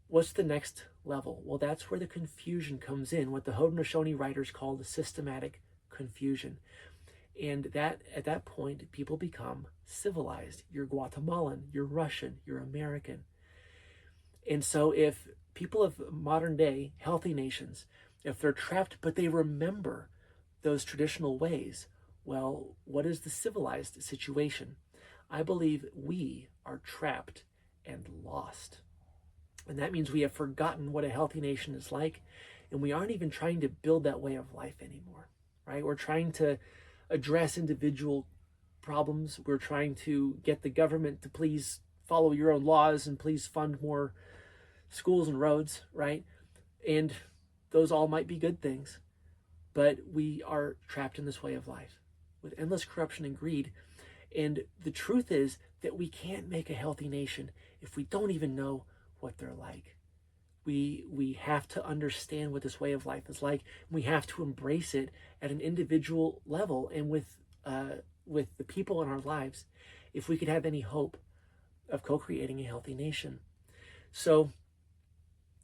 S1: what's the next level? Well, that's where the confusion comes in, what the Haudenosaunee writers call the systematic confusion. And that at that point, people become civilized. You're Guatemalan, you're Russian, you're American. And so if people of modern day healthy nations, if they're trapped, but they remember those traditional ways, well, what is the civilized situation? I believe we are trapped and lost. And that means we have forgotten what a healthy nation is like, and we aren't even trying to build that way of life anymore, right? We're trying to address individual problems. We're trying to get the government to please follow your own laws and please fund more schools and roads, right? And those all might be good things, but we are trapped in this way of life with endless corruption and greed. And the truth is that we can't make a healthy nation if we don't even know what they're like. We have to understand what this way of life is like. We have to embrace it at an individual level and with the people in our lives, if we could have any hope of co-creating a healthy nation. So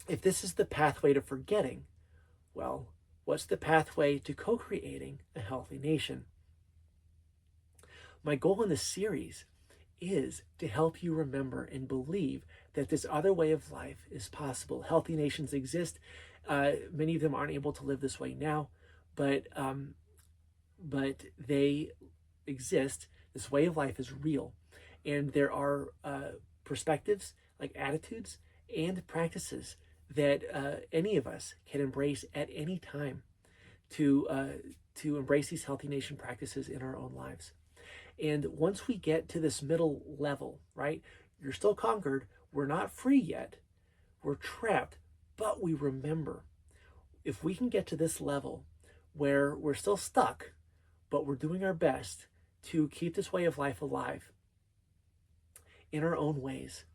S1: if this is the pathway to forgetting, well, what's the pathway to co-creating a healthy nation? My goal in this series is to help you remember and believe that this other way of life is possible. Healthy nations exist. Many of them aren't able to live this way now, but they exist. This way of life is real, and there are perspectives, like attitudes and practices, that any of us can embrace at any time to embrace these healthy nation practices in our own lives. And once we get to this middle level, right, you're still conquered, we're not free yet, we're trapped, but we remember. If we can get to this level where we're still stuck, but we're doing our best to keep this way of life alive in our own ways,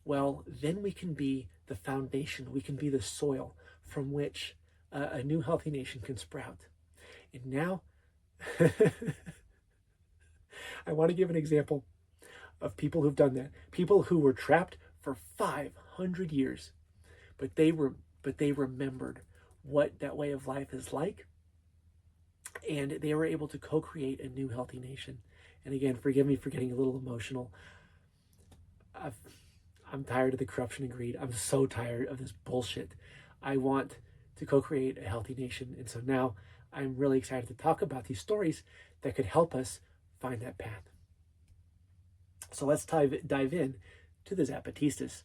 S1: well, then we can be the foundation, we can be the soil from which a new healthy nation can sprout. And now, I want to give an example of people who've done that. People who were trapped for 500 years, but they remembered what that way of life is like, and they were able to co-create a new healthy nation. And again, forgive me for getting a little emotional. I'm tired of the corruption and greed. I'm so tired of this bullshit. I want to co-create a healthy nation. And so now I'm really excited to talk about these stories that could help us find that path. So let's dive in to the Zapatistas.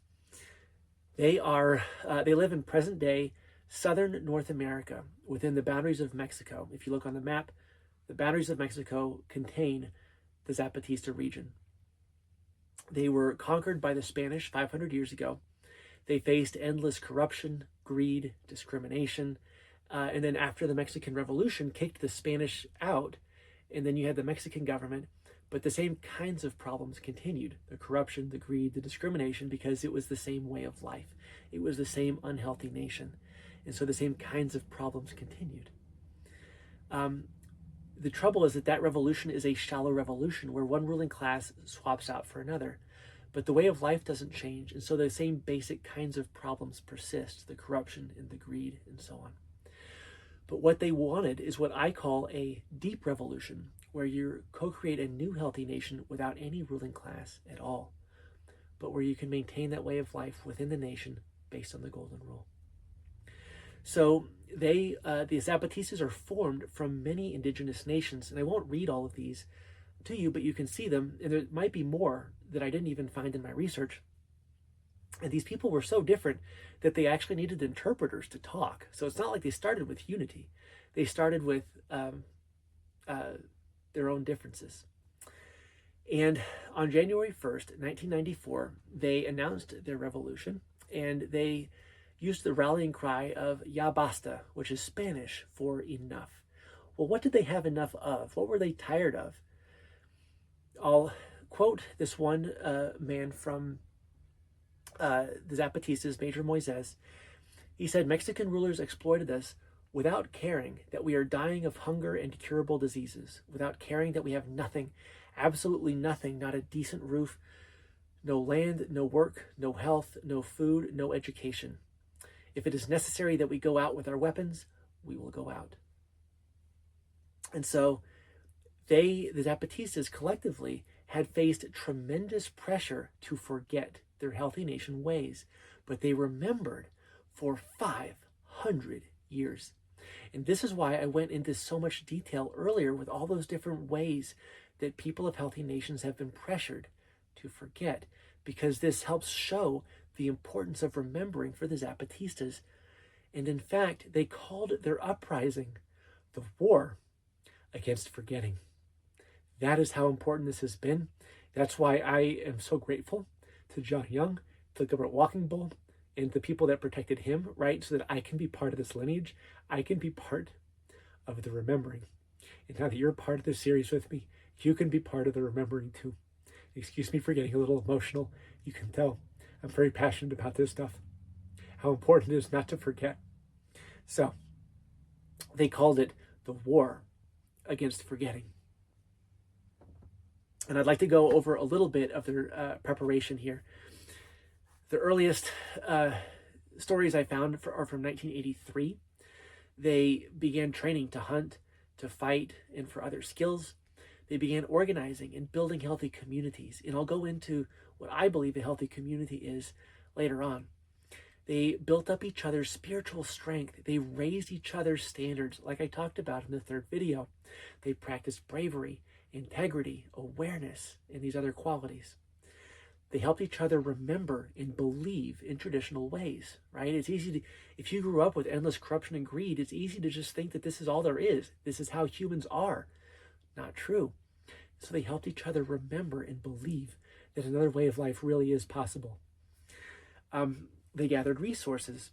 S1: They live in present day southern North America within the boundaries of Mexico. If you look on the map, the boundaries of Mexico contain the Zapatista region. They were conquered by the Spanish 500 years ago. They faced endless corruption, greed, discrimination, and then after the Mexican Revolution kicked the Spanish out, and then you had the Mexican government, but the same kinds of problems continued. The corruption, the greed, the discrimination, because it was the same way of life. It was the same unhealthy nation. And so the same kinds of problems continued. The trouble is that revolution is a shallow revolution where one ruling class swaps out for another. But the way of life doesn't change, and so the same basic kinds of problems persist, the corruption and the greed and so on. But what they wanted is what I call a deep revolution, where you co-create a new healthy nation without any ruling class at all, but where you can maintain that way of life within the nation based on the golden rule. So the Zapatistas are formed from many indigenous nations, and I won't read all of these to you, but you can see them, and there might be more that I didn't even find in my research. And these people were so different that they actually needed interpreters to talk. So it's not like they started with unity. They started with their own differences. And on January 1st, 1994, they announced their revolution, and they used the rallying cry of "Ya basta," which is Spanish for enough. Well, what did they have enough of? What were they tired of? I'll quote this one man from the Zapatistas, Major Moises. He said, "Mexican rulers exploited us without caring that we are dying of hunger and curable diseases, without caring that we have nothing, absolutely nothing, not a decent roof, no land, no work, no health, no food, no education. If it is necessary that we go out with our weapons, we will go out." And so the Zapatistas collectively had faced tremendous pressure to forget their healthy nation ways, but they remembered for 500 years. And this is why I went into so much detail earlier with all those different ways that people of healthy nations have been pressured to forget, because this helps show the importance of remembering for the Zapatistas. And in fact, they called their uprising the war against forgetting. That is how important this has been. That's why I am so grateful to John Young, to Gilbert Walking Bull, and the people that protected him, right? So that I can be part of this lineage. I can be part of the remembering. And now that you're part of this series with me, you can be part of the remembering too. Excuse me for getting a little emotional. You can tell I'm very passionate about this stuff. how important it is not to forget. So they called it the war against forgetting. And I'd like to go over a little bit of their preparation here. The earliest stories I found are from 1983. They began training to hunt, to fight, and for other skills. They began organizing and building healthy communities. And I'll go into what I believe a healthy community is later on. They built up each other's spiritual strength. They raised each other's standards, like I talked about in the third video. They practiced bravery, integrity, awareness, and these other qualities. They helped each other remember and believe in traditional ways, right? It's easy to, if you grew up with endless corruption and greed, it's easy to just think that this is all there is. This is how humans are. Not true. So they helped each other remember and believe that another way of life really is possible. They gathered resources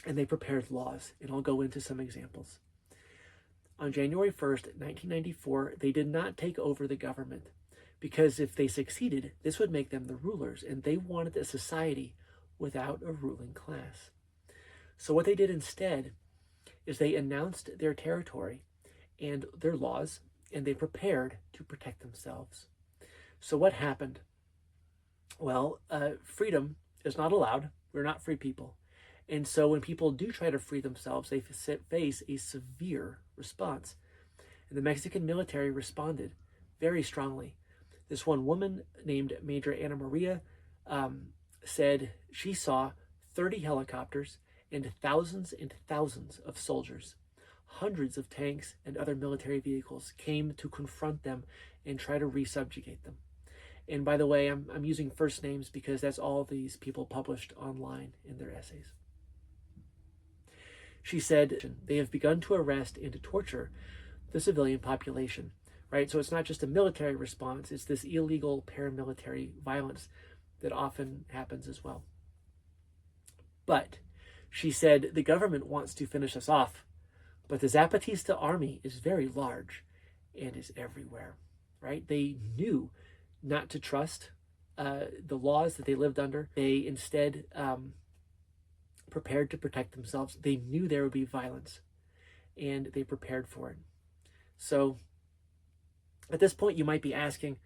S1: and they prepared laws, and I'll go into some examples. On January 1st, 1994, they did not take over the government because if they succeeded, this would make them the rulers, and they wanted a society without a ruling class. So what they did instead is they announced their territory and their laws, and they prepared to protect themselves. So what happened? Well, freedom is not allowed. We're not free people. And so when people do try to free themselves, they face a severe response. And the Mexican military responded very strongly. This one woman named Major Ana Maria said she saw 30 helicopters and thousands of soldiers. Hundreds of tanks and other military vehicles came to confront them and try to resubjugate them. And by the way, I'm using first names because that's all these people published online in their essays. She said they have begun to arrest and to torture the civilian population, right? So it's not just a military response, it's this illegal paramilitary violence that often happens as well. But she said the government wants to finish us off, but the Zapatista army is very large and is everywhere, right? They knew not to trust the laws that they lived under. They instead prepared to protect themselves. They knew there would be violence, and they prepared for it. So at this point, you might be asking,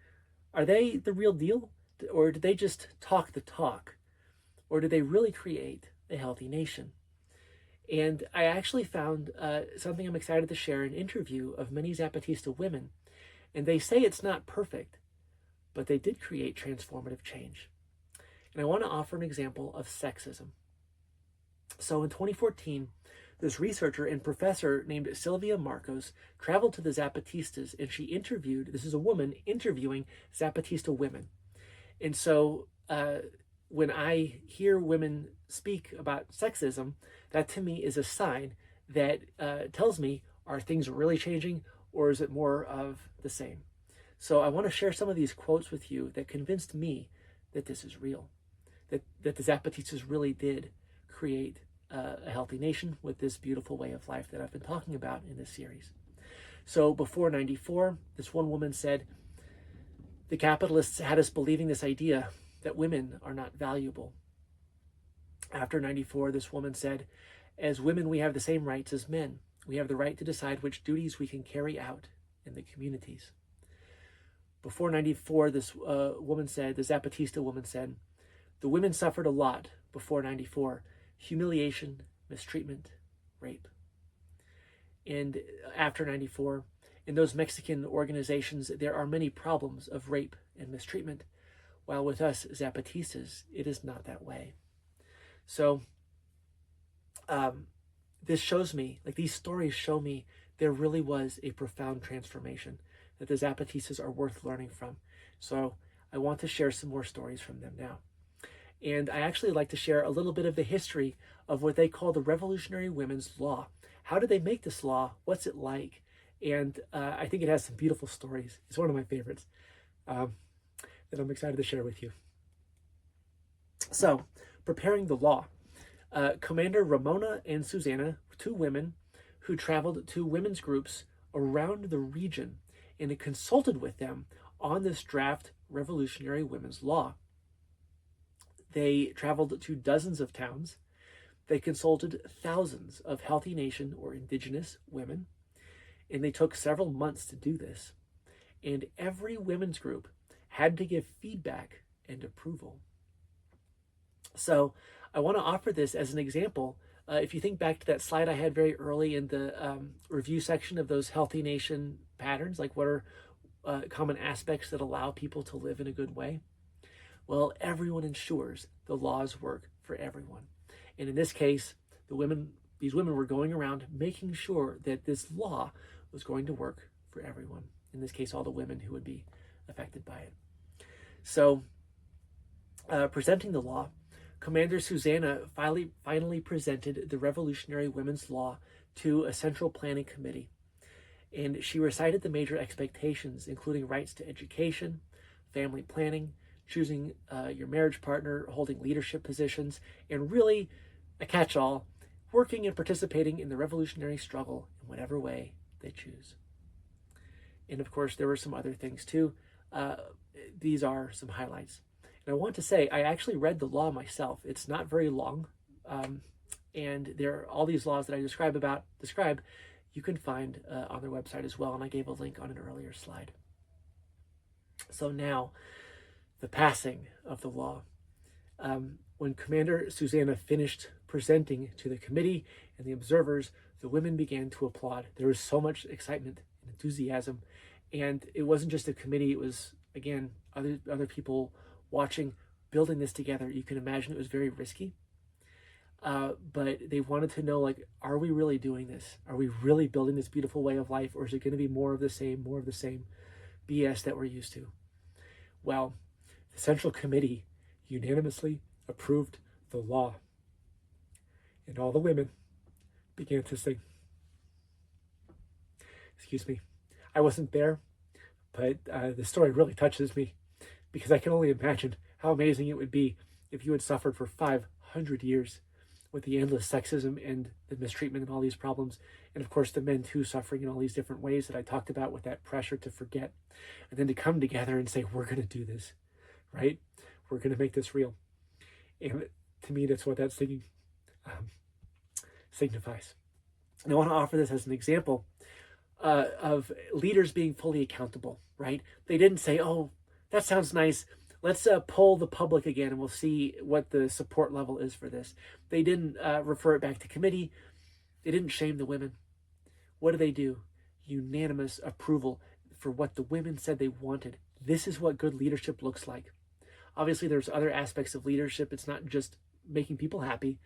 S1: are they the real deal? Or did they just talk the talk? Or did they really create a healthy nation? And I actually found something I'm excited to share, an interview of many Zapatista women. And they say it's not perfect, but they did create transformative change. And I want to offer an example of sexism. So in 2014, this researcher and professor named Sylvia Marcos traveled to the Zapatistas, and she interviewed, this is a woman interviewing Zapatista women. And so when I hear women speak about sexism, that to me is a sign that tells me, are things really changing, or is it more of the same? So I want to share some of these quotes with you that convinced me that this is real, that the Zapatistas really did create a healthy nation with this beautiful way of life that I've been talking about in this series. So before 94, this one woman said, the capitalists had us believing this idea that women are not valuable. After 94, this woman said, as women, we have the same rights as men. We have the right to decide which duties we can carry out in the communities. Before 94, this woman said, the Zapatista woman said, the women suffered a lot before 94. Humiliation, mistreatment, rape. And after 94, in those Mexican organizations, there are many problems of rape and mistreatment, while with us Zapatistas, it is not that way. So this shows me, like these stories show me, there really was a profound transformation that the Zapatistas are worth learning from. So I want to share some more stories from them now. And I actually like to share a little bit of the history of what they call the Revolutionary Women's Law. How did they make this law? What's it like? And I think it has some beautiful stories. It's one of my favorites that I'm excited to share with you. So, preparing the law. Commander Ramona and Susanna, two women who traveled to women's groups around the region and consulted with them on this draft Revolutionary Women's Law. They traveled to dozens of towns. They consulted thousands of Healthy Nation or indigenous women, and they took several months to do this. And every women's group had to give feedback and approval. So I want to offer this as an example. If you think back to that slide I had very early in the review section of those Healthy Nation patterns, like what are common aspects that allow people to live in a good way? Well, everyone ensures the laws work for everyone. And in this case, these women were going around making sure that this law was going to work for everyone. In this case, all the women who would be affected by it. So, presenting the law, Commander Susanna finally presented the Revolutionary Women's Law to a central planning committee. And she recited the major expectations, including rights to education, family planning, choosing your marriage partner, holding leadership positions, and really a catch-all, working and participating in the revolutionary struggle in whatever way they choose. And of course, there were some other things too. These are some highlights. And I want to say, I actually read the law myself. It's not very long. And there are all these laws that I describe, you can find on their website as well. And I gave a link on an earlier slide. So now, the passing of the law. When Commander Susanna finished presenting to the committee and the observers, the women began to applaud. There was so much excitement and enthusiasm. And it wasn't just a committee, it was, again, other people watching, building this together. You can imagine it was very risky. But they wanted to know, like, are we really doing this? Are we really building this beautiful way of life? Or is it going to be more of the same BS that we're used to? Well, the Central Committee unanimously approved the law. And all the women began to sing. Excuse me. I wasn't there, but the story really touches me because I can only imagine how amazing it would be if you had suffered for 500 years with the endless sexism and the mistreatment and all these problems. And of course, the men too suffering in all these different ways that I talked about with that pressure to forget. And then to come together and say, we're going to do this, right? We're going to make this real. And to me, that's what that singing signifies. And I want to offer this as an example of leaders being fully accountable, right? They didn't say, oh, that sounds nice. Let's poll the public again and we'll see what the support level is for this. They didn't refer it back to committee. They didn't shame the women. What do? Unanimous approval for what the women said they wanted. This is what good leadership looks like. Obviously, there's other aspects of leadership. It's not just making people happy,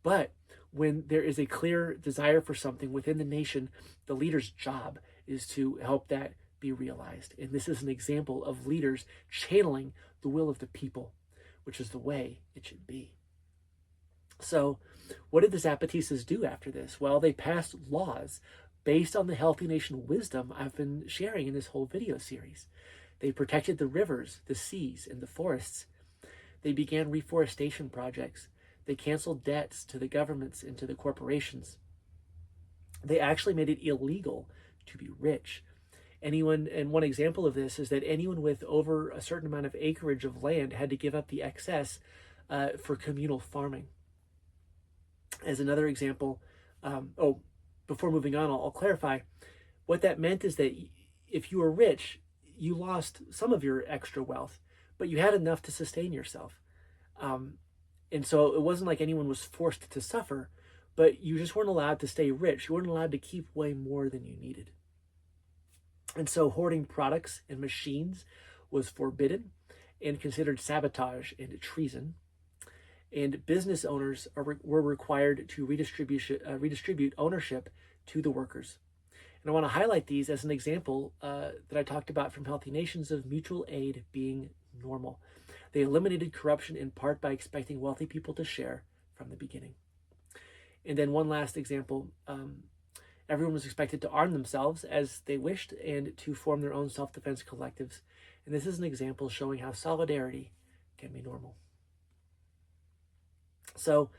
S1: but when there is a clear desire for something within the nation, the leader's job is to help that be realized. And this is an example of leaders channeling the will of the people, which is the way it should be. So what did the Zapatistas do after this? Well, they passed laws based on the Healthy Nation wisdom I've been sharing in this whole video series. They protected the rivers, the seas, and the forests. They began reforestation projects. They canceled debts to the governments and to the corporations. They actually made it illegal to be rich. And one example of this is that anyone with over a certain amount of acreage of land had to give up the excess for communal farming. As another example, before moving on, I'll clarify. What that meant is that if you were rich, you lost some of your extra wealth, but you had enough to sustain yourself. And so it wasn't like anyone was forced to suffer, but you just weren't allowed to stay rich. You weren't allowed to keep way more than you needed. And so hoarding products and machines was forbidden and considered sabotage and treason. And business owners were required to redistribute ownership to the workers. And I want to highlight these as an example that I talked about from Healthy Nations of mutual aid being normal. They eliminated corruption in part by expecting wealthy people to share from the beginning. And then one last example, everyone was expected to arm themselves as they wished and to form their own self-defense collectives. And this is an example showing how solidarity can be normal. So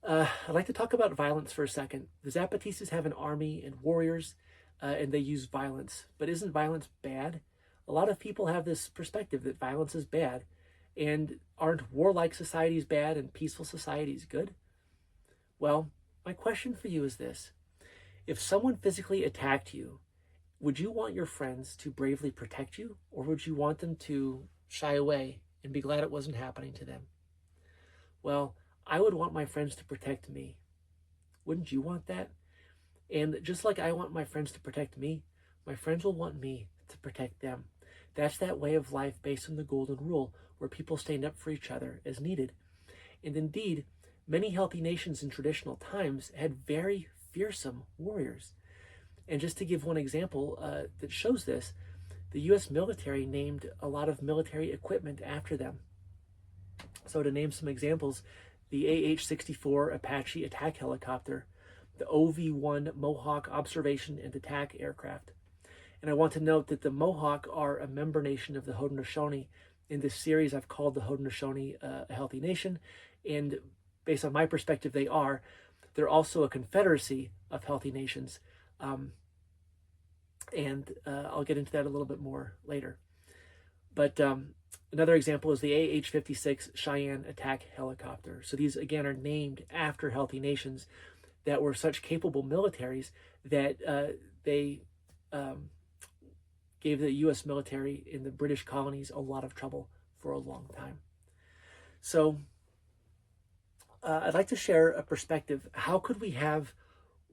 S1: I'd like to talk about violence for a second. The Zapatistas have an army and warriors, and they use violence. But isn't violence bad? A lot of people have this perspective that violence is bad. And aren't warlike societies bad and peaceful societies good? Well, my question for you is this. If someone physically attacked you, would you want your friends to bravely protect you, or would you want them to shy away and be glad it wasn't happening to them? Well, I would want my friends to protect me. Wouldn't you want that? And just like I want my friends to protect me, my friends will want me to protect them. That's that way of life based on the golden rule, where people stand up for each other as needed. And indeed, many healthy nations in traditional times had very fearsome warriors. And just to give one example that shows this, the U.S. military named a lot of military equipment after them. So to name some examples, the AH-64 Apache attack helicopter, the OV-1 Mohawk observation and attack aircraft. And I want to note that the Mohawk are a member nation of the Haudenosaunee. In this series, I've called the Haudenosaunee a healthy nation, and based on my perspective, they are. They're also a confederacy of healthy nations, and I'll get into that a little bit more later. But another example is the AH-56 Cheyenne attack helicopter. So these, again, are named after healthy nations that were such capable militaries that they gave the U.S. military in the British colonies a lot of trouble for a long time. So I'd like to share a perspective. How could we have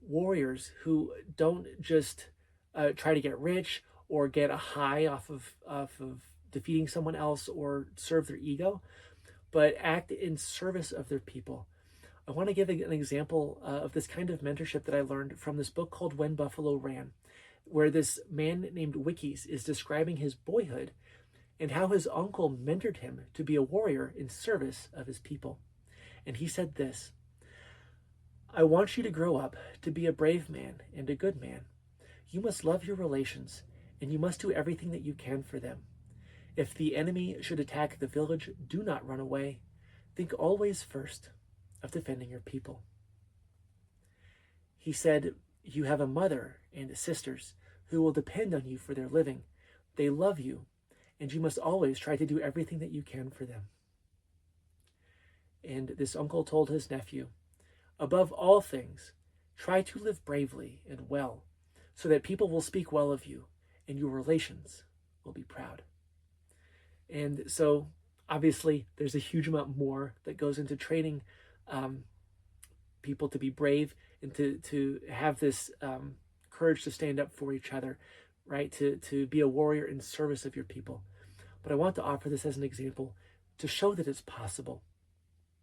S1: warriors who don't just try to get rich or get a high off of defeating someone else or serve their ego, but act in service of their people? I want to give an example of this kind of mentorship that I learned from this book called When Buffalo Ran, where this man named Wikis is describing his boyhood and how his uncle mentored him to be a warrior in service of his people. And he said this: "I want you to grow up to be a brave man and a good man. You must love your relations, and you must do everything that you can for them. If the enemy should attack the village, do not run away. Think always first of defending your people." He said, "You have a mother and sisters who will depend on you for their living. They love you, and you must always try to do everything that you can for them." And this uncle told his nephew, "Above all things, try to live bravely and well, so that people will speak well of you, and your relations will be proud." And so, obviously, there's a huge amount more that goes into training people to be brave and to have this courage to stand up for each other, right? To be a warrior in service of your people. But I want to offer this as an example to show that it's possible.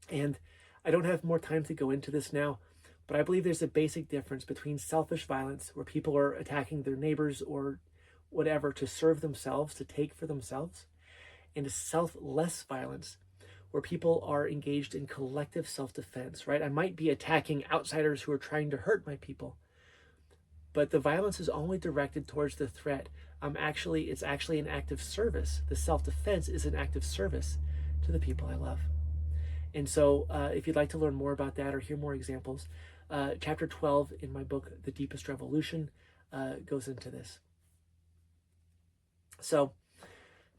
S1: And I don't have more time to go into this now, but I believe there's a basic difference between selfish violence, where people are attacking their neighbors or whatever to serve themselves, to take for themselves, and selfless violence, where people are engaged in collective self-defense, right? I might be attacking outsiders who are trying to hurt my people, but the violence is only directed towards the threat. It's actually an act of service. The self-defense is an act of service to the people I love. And so if you'd like to learn more about that or hear more examples, chapter 12 in my book, The Deepest Revolution, goes into this. So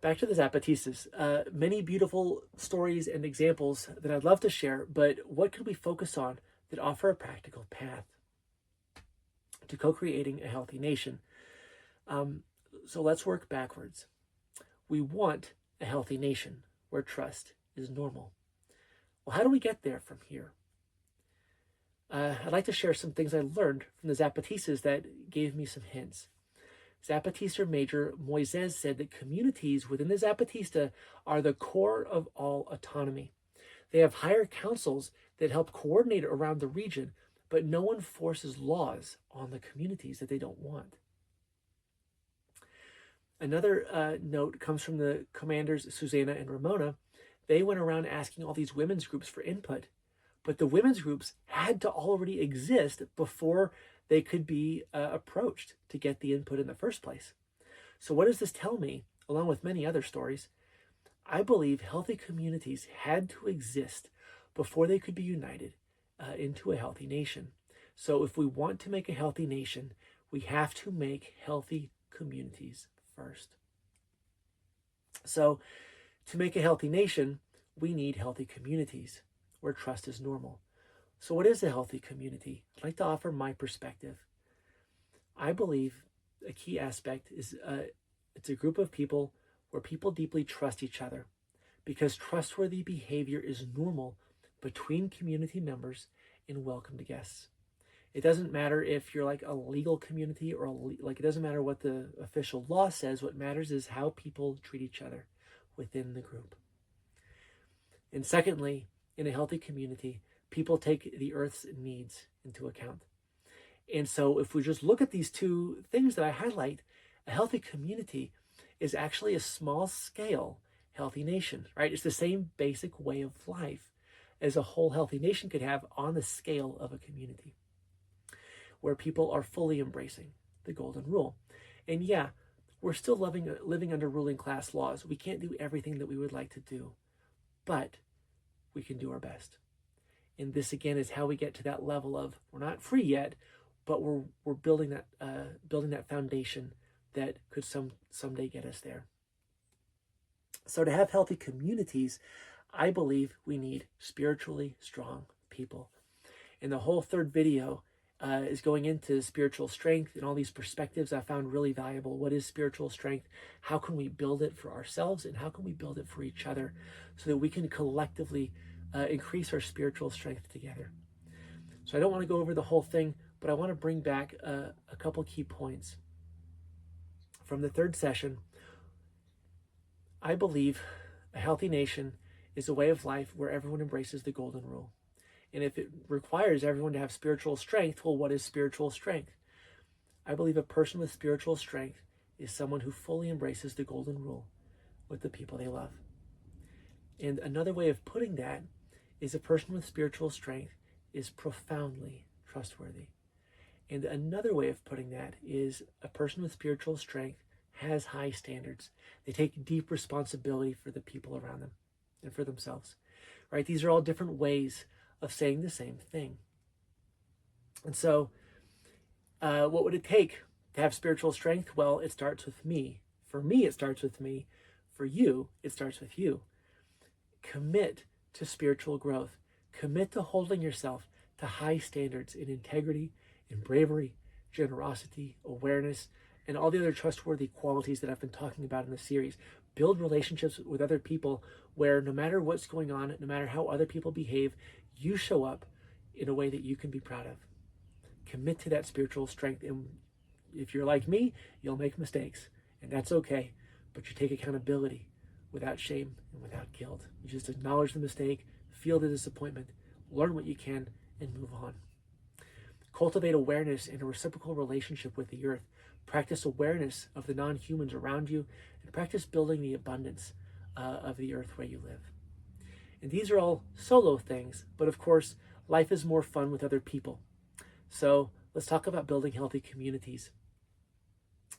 S1: back to the Zapatistas. Many beautiful stories and examples that I'd love to share, but what could we focus on that offer a practical path to co-creating a healthy nation? So let's work backwards. We want a healthy nation where trust is normal. Well, how do we get there from here? I'd like to share some things I learned from the Zapatistas that gave me some hints. Zapatista Major Moises said that communities within the Zapatista are the core of all autonomy. They have higher councils that help coordinate around the region, but no one forces laws on the communities that they don't want. Another note comes from the commanders Susanna and Ramona. They went around asking all these women's groups for input, but the women's groups had to already exist before they could be approached to get the input in the first place. So what does this tell me, along with many other stories? I believe healthy communities had to exist before they could be united into a healthy nation. So if we want to make a healthy nation, we have to make healthy communities first. So to make a healthy nation, we need healthy communities where trust is normal. So what is a healthy community? I'd like to offer my perspective. I believe a key aspect is it's a group of people where people deeply trust each other, because trustworthy behavior is normal between community members and welcomed guests. It doesn't matter if you're like a legal community or like, it doesn't matter what the official law says. What matters is how people treat each other within the group. And secondly, in a healthy community, people take the earth's needs into account. And so if we just look at these two things that I highlight, a healthy community is actually a small scale healthy nation, right? It's the same basic way of life as a whole healthy nation could have on the scale of a community, where people are fully embracing the golden rule. And yeah, we're still living under ruling class laws. We can't do everything that we would like to do, but we can do our best. And this again is how we get to that level of, we're not free yet, but we're building that foundation that could someday get us there. So to have healthy communities, I believe we need spiritually strong people. And the whole third video is going into spiritual strength and all these perspectives I found really valuable. What is spiritual strength? How can we build it for ourselves, and how can we build it for each other so that we can collectively increase our spiritual strength together? So I don't want to go over the whole thing, but I want to bring back a couple key points from the third session. I believe a healthy nation is a way of life where everyone embraces the golden rule. And if it requires everyone to have spiritual strength, well, what is spiritual strength? I believe a person with spiritual strength is someone who fully embraces the golden rule with the people they love. And another way of putting that is a person with spiritual strength is profoundly trustworthy. And another way of putting that is a person with spiritual strength has high standards. They take deep responsibility for the people around them and for themselves, right? These are all different ways of saying the same thing. And so what would it take to have spiritual strength? Well, it starts with me. For me, it starts with me. For you, it starts with you. Commit to spiritual growth. Commit to holding yourself to high standards in integrity, in bravery, generosity, awareness, and all the other trustworthy qualities that I've been talking about in the series. Build relationships with other people where no matter what's going on, no matter how other people behave, you show up in a way that you can be proud of. Commit to that spiritual strength. And if you're like me, you'll make mistakes, and that's okay. But you take accountability without shame and without guilt. You just acknowledge the mistake, feel the disappointment, learn what you can, and move on. Cultivate awareness and a reciprocal relationship with the earth. Practice awareness of the non-humans around you, and practice building the abundance of the earth where you live. And these are all solo things, but of course, life is more fun with other people. So let's talk about building healthy communities.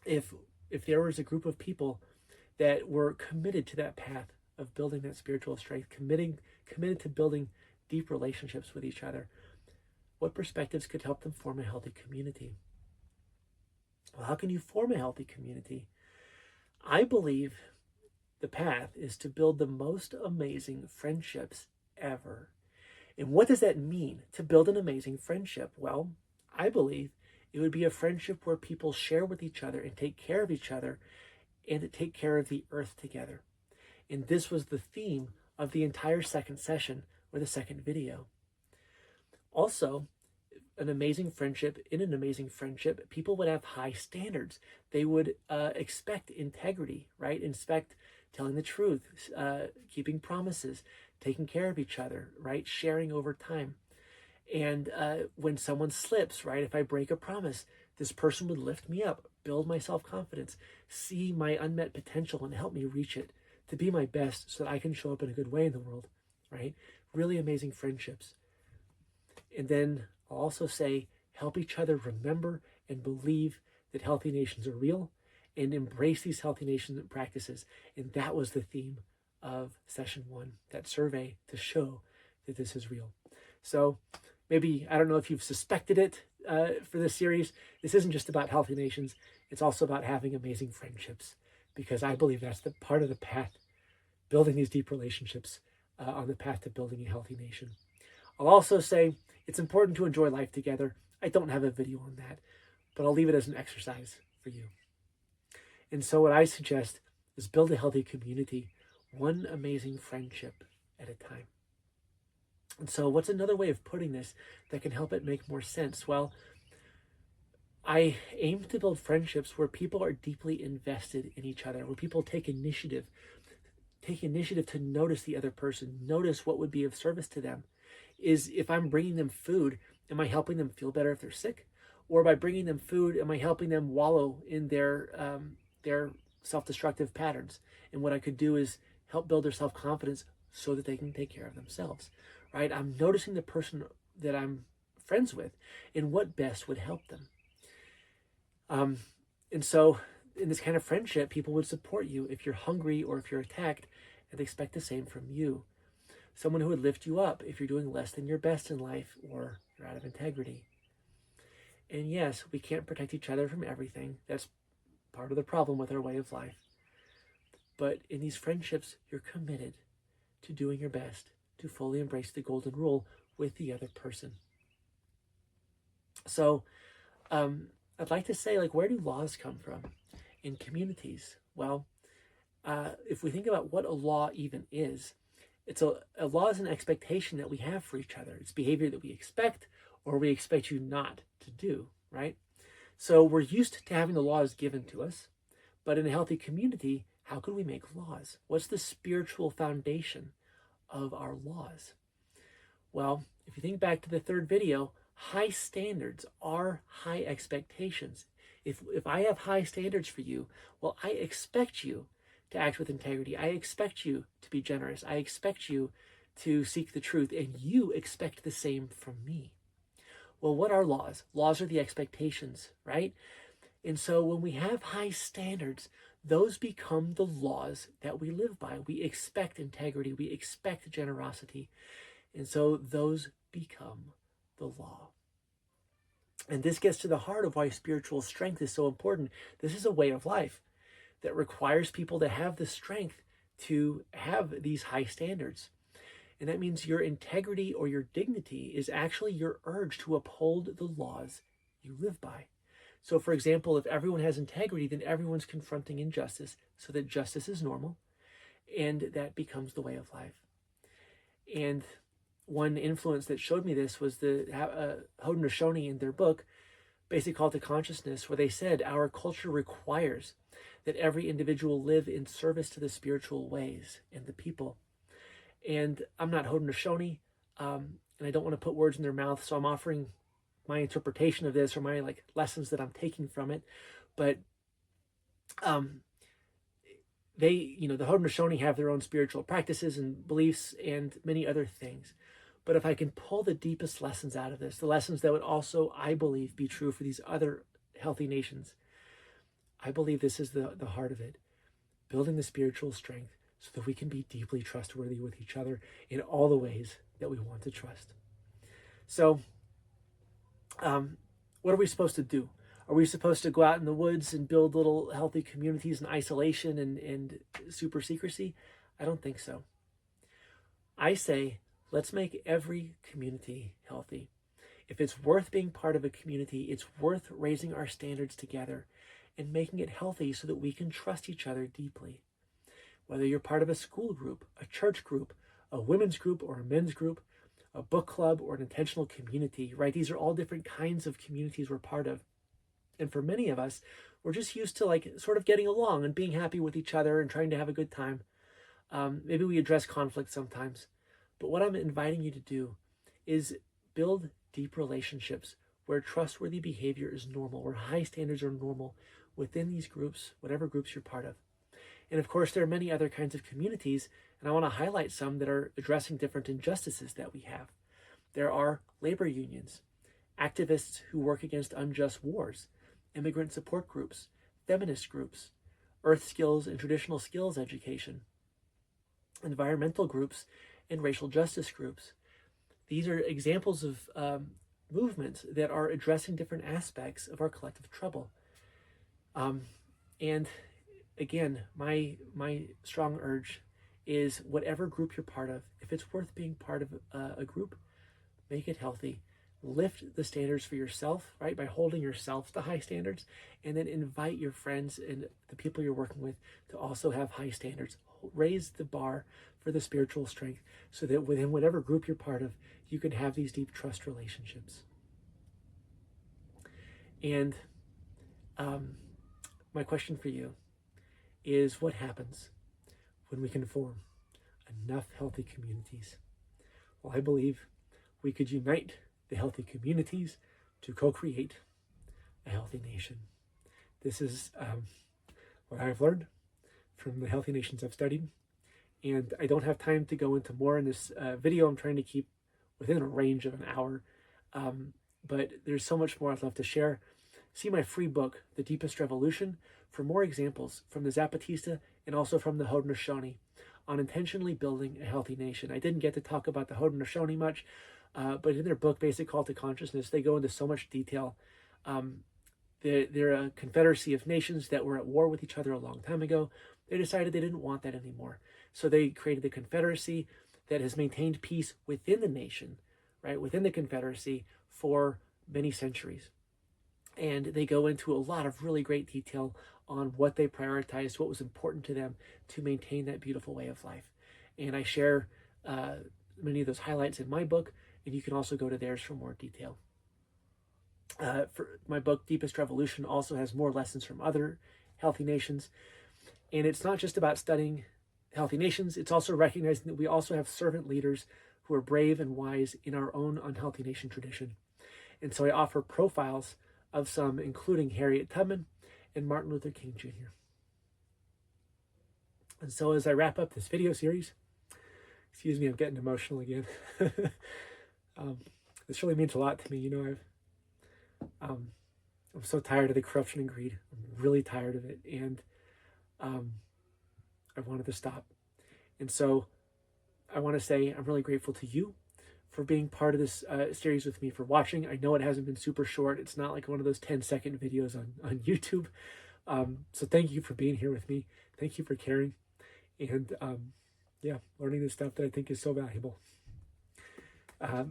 S1: If there was a group of people that were committed to that path of building that spiritual strength, committed to building deep relationships with each other, what perspectives could help them form a healthy community? Well, how can you form a healthy community? I believe the path is to build the most amazing friendships ever. And what does that mean, to build an amazing friendship? Well, I believe it would be a friendship where people share with each other and take care of each other, and to take care of the earth together. And this was the theme of the entire second session, or the second video. Also, in an amazing friendship, people would have high standards. They would expect integrity, right? Expect telling the truth, keeping promises, taking care of each other, right? Sharing over time. And when someone slips, right? If I break a promise, this person would lift me up, build my self-confidence, see my unmet potential and help me reach it, to be my best so that I can show up in a good way in the world, right? Really amazing friendships. And then I'll also say, help each other remember and believe that healthy nations are real, and embrace these healthy nation practices. And that was the theme of session 1, that survey, to show that this is real. So maybe, I don't know if you've suspected it for this series, this isn't just about healthy nations, it's also about having amazing friendships, because I believe that's the part of the path, building these deep relationships on the path to building a healthy nation. I'll also say It's important to enjoy life together. I don't have a video on that, but I'll leave it as an exercise for you. And so what I suggest is build a healthy community, one amazing friendship at a time. And so what's another way of putting this that can help it make more sense? Well, I aim to build friendships where people are deeply invested in each other, where people take initiative to notice the other person, notice what would be of service to them. Is if I'm bringing them food, am I helping them feel better if they're sick? Or by bringing them food, am I helping them wallow in their self-destructive patterns? And what I could do is help build their self-confidence so that they can take care of themselves, right? I'm noticing the person that I'm friends with and what best would help them. And so in this kind of friendship, people would support you if you're hungry or if you're attacked, and they expect the same from you. Someone who would lift you up if you're doing less than your best in life or you're out of integrity. And yes, we can't protect each other from everything. That's part of the problem with our way of life. But in these friendships, you're committed to doing your best to fully embrace the golden rule with the other person. So I'd like to say, where do laws come from in communities? Well, if we think about what a law even is, it's a law is an expectation that we have for each other. It's behavior that we expect or we expect you not to do, right? So we're used to having the laws given to us, but in a healthy community, how can we make laws? What's the spiritual foundation of our laws? Well, if you think back to the third video, high standards are high expectations. If I have high standards for you, well, I expect you to act with integrity. I expect you to be generous. I expect you to seek the truth, and you expect the same from me. Well, what are laws? Laws are the expectations, right? And so when we have high standards, those become the laws that we live by. We expect integrity. We expect generosity. And so those become the law. And this gets to the heart of why spiritual strength is so important. This is a way of life that requires people to have the strength to have these high standards. And that means your integrity or your dignity is actually your urge to uphold the laws you live by. So for example, if everyone has integrity, then everyone's confronting injustice so that justice is normal, and that becomes the way of life. And one influence that showed me this was the Haudenosaunee in their book, Basic Call to Consciousness, where they said our culture requires that every individual live in service to the spiritual ways and the people. And I'm not Haudenosaunee, and I don't want to put words in their mouth, so I'm offering my interpretation of this or my lessons that I'm taking from it. But they, the Haudenosaunee have their own spiritual practices and beliefs and many other things. But if I can pull the deepest lessons out of this, the lessons that would also, I believe, be true for these other healthy nations, I believe this is the heart of it. Building the spiritual strength so that we can be deeply trustworthy with each other in all the ways that we want to trust. So, what are we supposed to do? Are we supposed to go out in the woods and build little healthy communities in isolation and super secrecy? I don't think so. I say, let's make every community healthy. If it's worth being part of a community, it's worth raising our standards together and making it healthy so that we can trust each other deeply. Whether you're part of a school group, a church group, a women's group or a men's group, a book club or an intentional community, right? These are all different kinds of communities we're part of. And for many of us, we're just used to sort of getting along and being happy with each other and trying to have a good time. Maybe we address conflict sometimes. But what I'm inviting you to do is build deep relationships where trustworthy behavior is normal, where high standards are normal within these groups, whatever groups you're part of. And of course, there are many other kinds of communities, and I want to highlight some that are addressing different injustices that we have. There are labor unions, activists who work against unjust wars, immigrant support groups, feminist groups, earth skills and traditional skills education, environmental groups, and racial justice groups. These are examples of movements that are addressing different aspects of our collective trouble. And again, my strong urge is whatever group you're part of, if it's worth being part of a group, make it healthy. lift the standards for yourself, right, by holding yourself to high standards, and then invite your friends and the people you're working with to also have high standards. Raise the bar for the spiritual strength so that within whatever group you're part of, you can have these deep trust relationships. And my question for you is, what happens when we can form enough healthy communities? Well, I believe we could unite the healthy communities to co-create a healthy nation. This is what I've learned from the healthy nations I've studied. And I don't have time to go into more in this video. I'm trying to keep within a range of an hour. But there's so much more I'd love to share. See my free book, The Deepest Revolution, for more examples from the Zapatista and also from the Haudenosaunee on intentionally building a healthy nation. I didn't get to talk about the Haudenosaunee much, but in their book, Basic Call to Consciousness, they go into so much detail. They're a confederacy of nations that were at war with each other a long time ago. They decided they didn't want that anymore. So they created a confederacy that has maintained peace within the nation, right, within the confederacy for many centuries. And they go into a lot of really great detail on what they prioritized, what was important to them to maintain that beautiful way of life. And I share many of those highlights in my book, and you can also go to theirs for more detail. For my book, Deepest Revolution, also has more lessons from other healthy nations. And it's not just about studying healthy nations, it's also recognizing that we also have servant leaders who are brave and wise in our own unhealthy nation tradition. And so I offer profiles of some, including Harriet Tubman and Martin Luther King Jr. And so as I wrap up this video series, excuse me, I'm getting emotional again. This really means a lot to me. You know, I'm so tired of the corruption and greed. I'm really tired of it. And I wanted to stop. And so I want to say I'm really grateful to you for being part of this series with me, for watching. I know it hasn't been super short. It's not like one of those 10-second videos on YouTube. So thank you for being here with me. Thank you for caring. And yeah, learning this stuff that I think is so valuable. I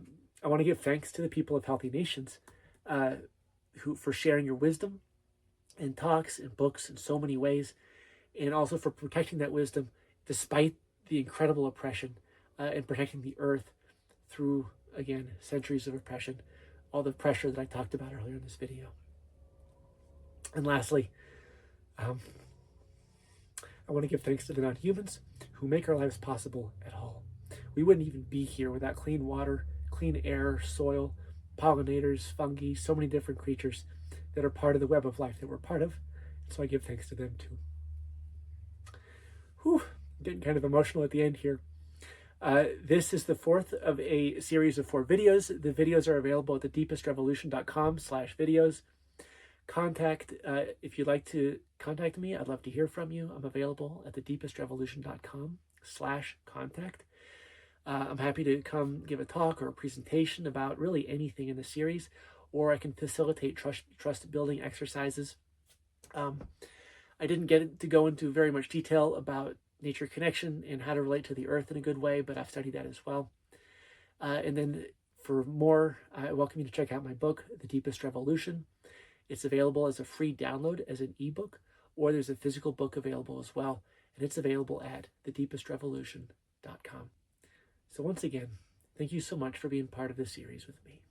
S1: want to give thanks to the people of Healthy Nations for sharing your wisdom in talks and books in so many ways, and also for protecting that wisdom despite the incredible oppression and protecting the earth through, again, centuries of oppression, all the pressure that I talked about earlier in this video. And lastly, I want to give thanks to the non-humans who make our lives possible at all. We wouldn't even be here without clean water, clean air, soil, pollinators, fungi, so many different creatures that are part of the web of life that we're part of. So I give thanks to them too. Whew, I'm getting kind of emotional at the end here. This is the fourth of a series of 4 videos. The videos are available at thedeepestrevolution.com/videos. If you'd like to contact me, I'd love to hear from you. I'm available at thedeepestrevolution.com/contact. I'm happy to come give a talk or a presentation about really anything in the series, or I can facilitate trust building exercises. I didn't get to go into very much detail about nature connection and how to relate to the earth in a good way, but I've studied that as well. And then for more, I welcome you to check out my book, The Deepest Revolution. It's available as a free download as an ebook, or there's a physical book available as well, and it's available at thedeepestrevolution.com. So once again, thank you so much for being part of this series with me.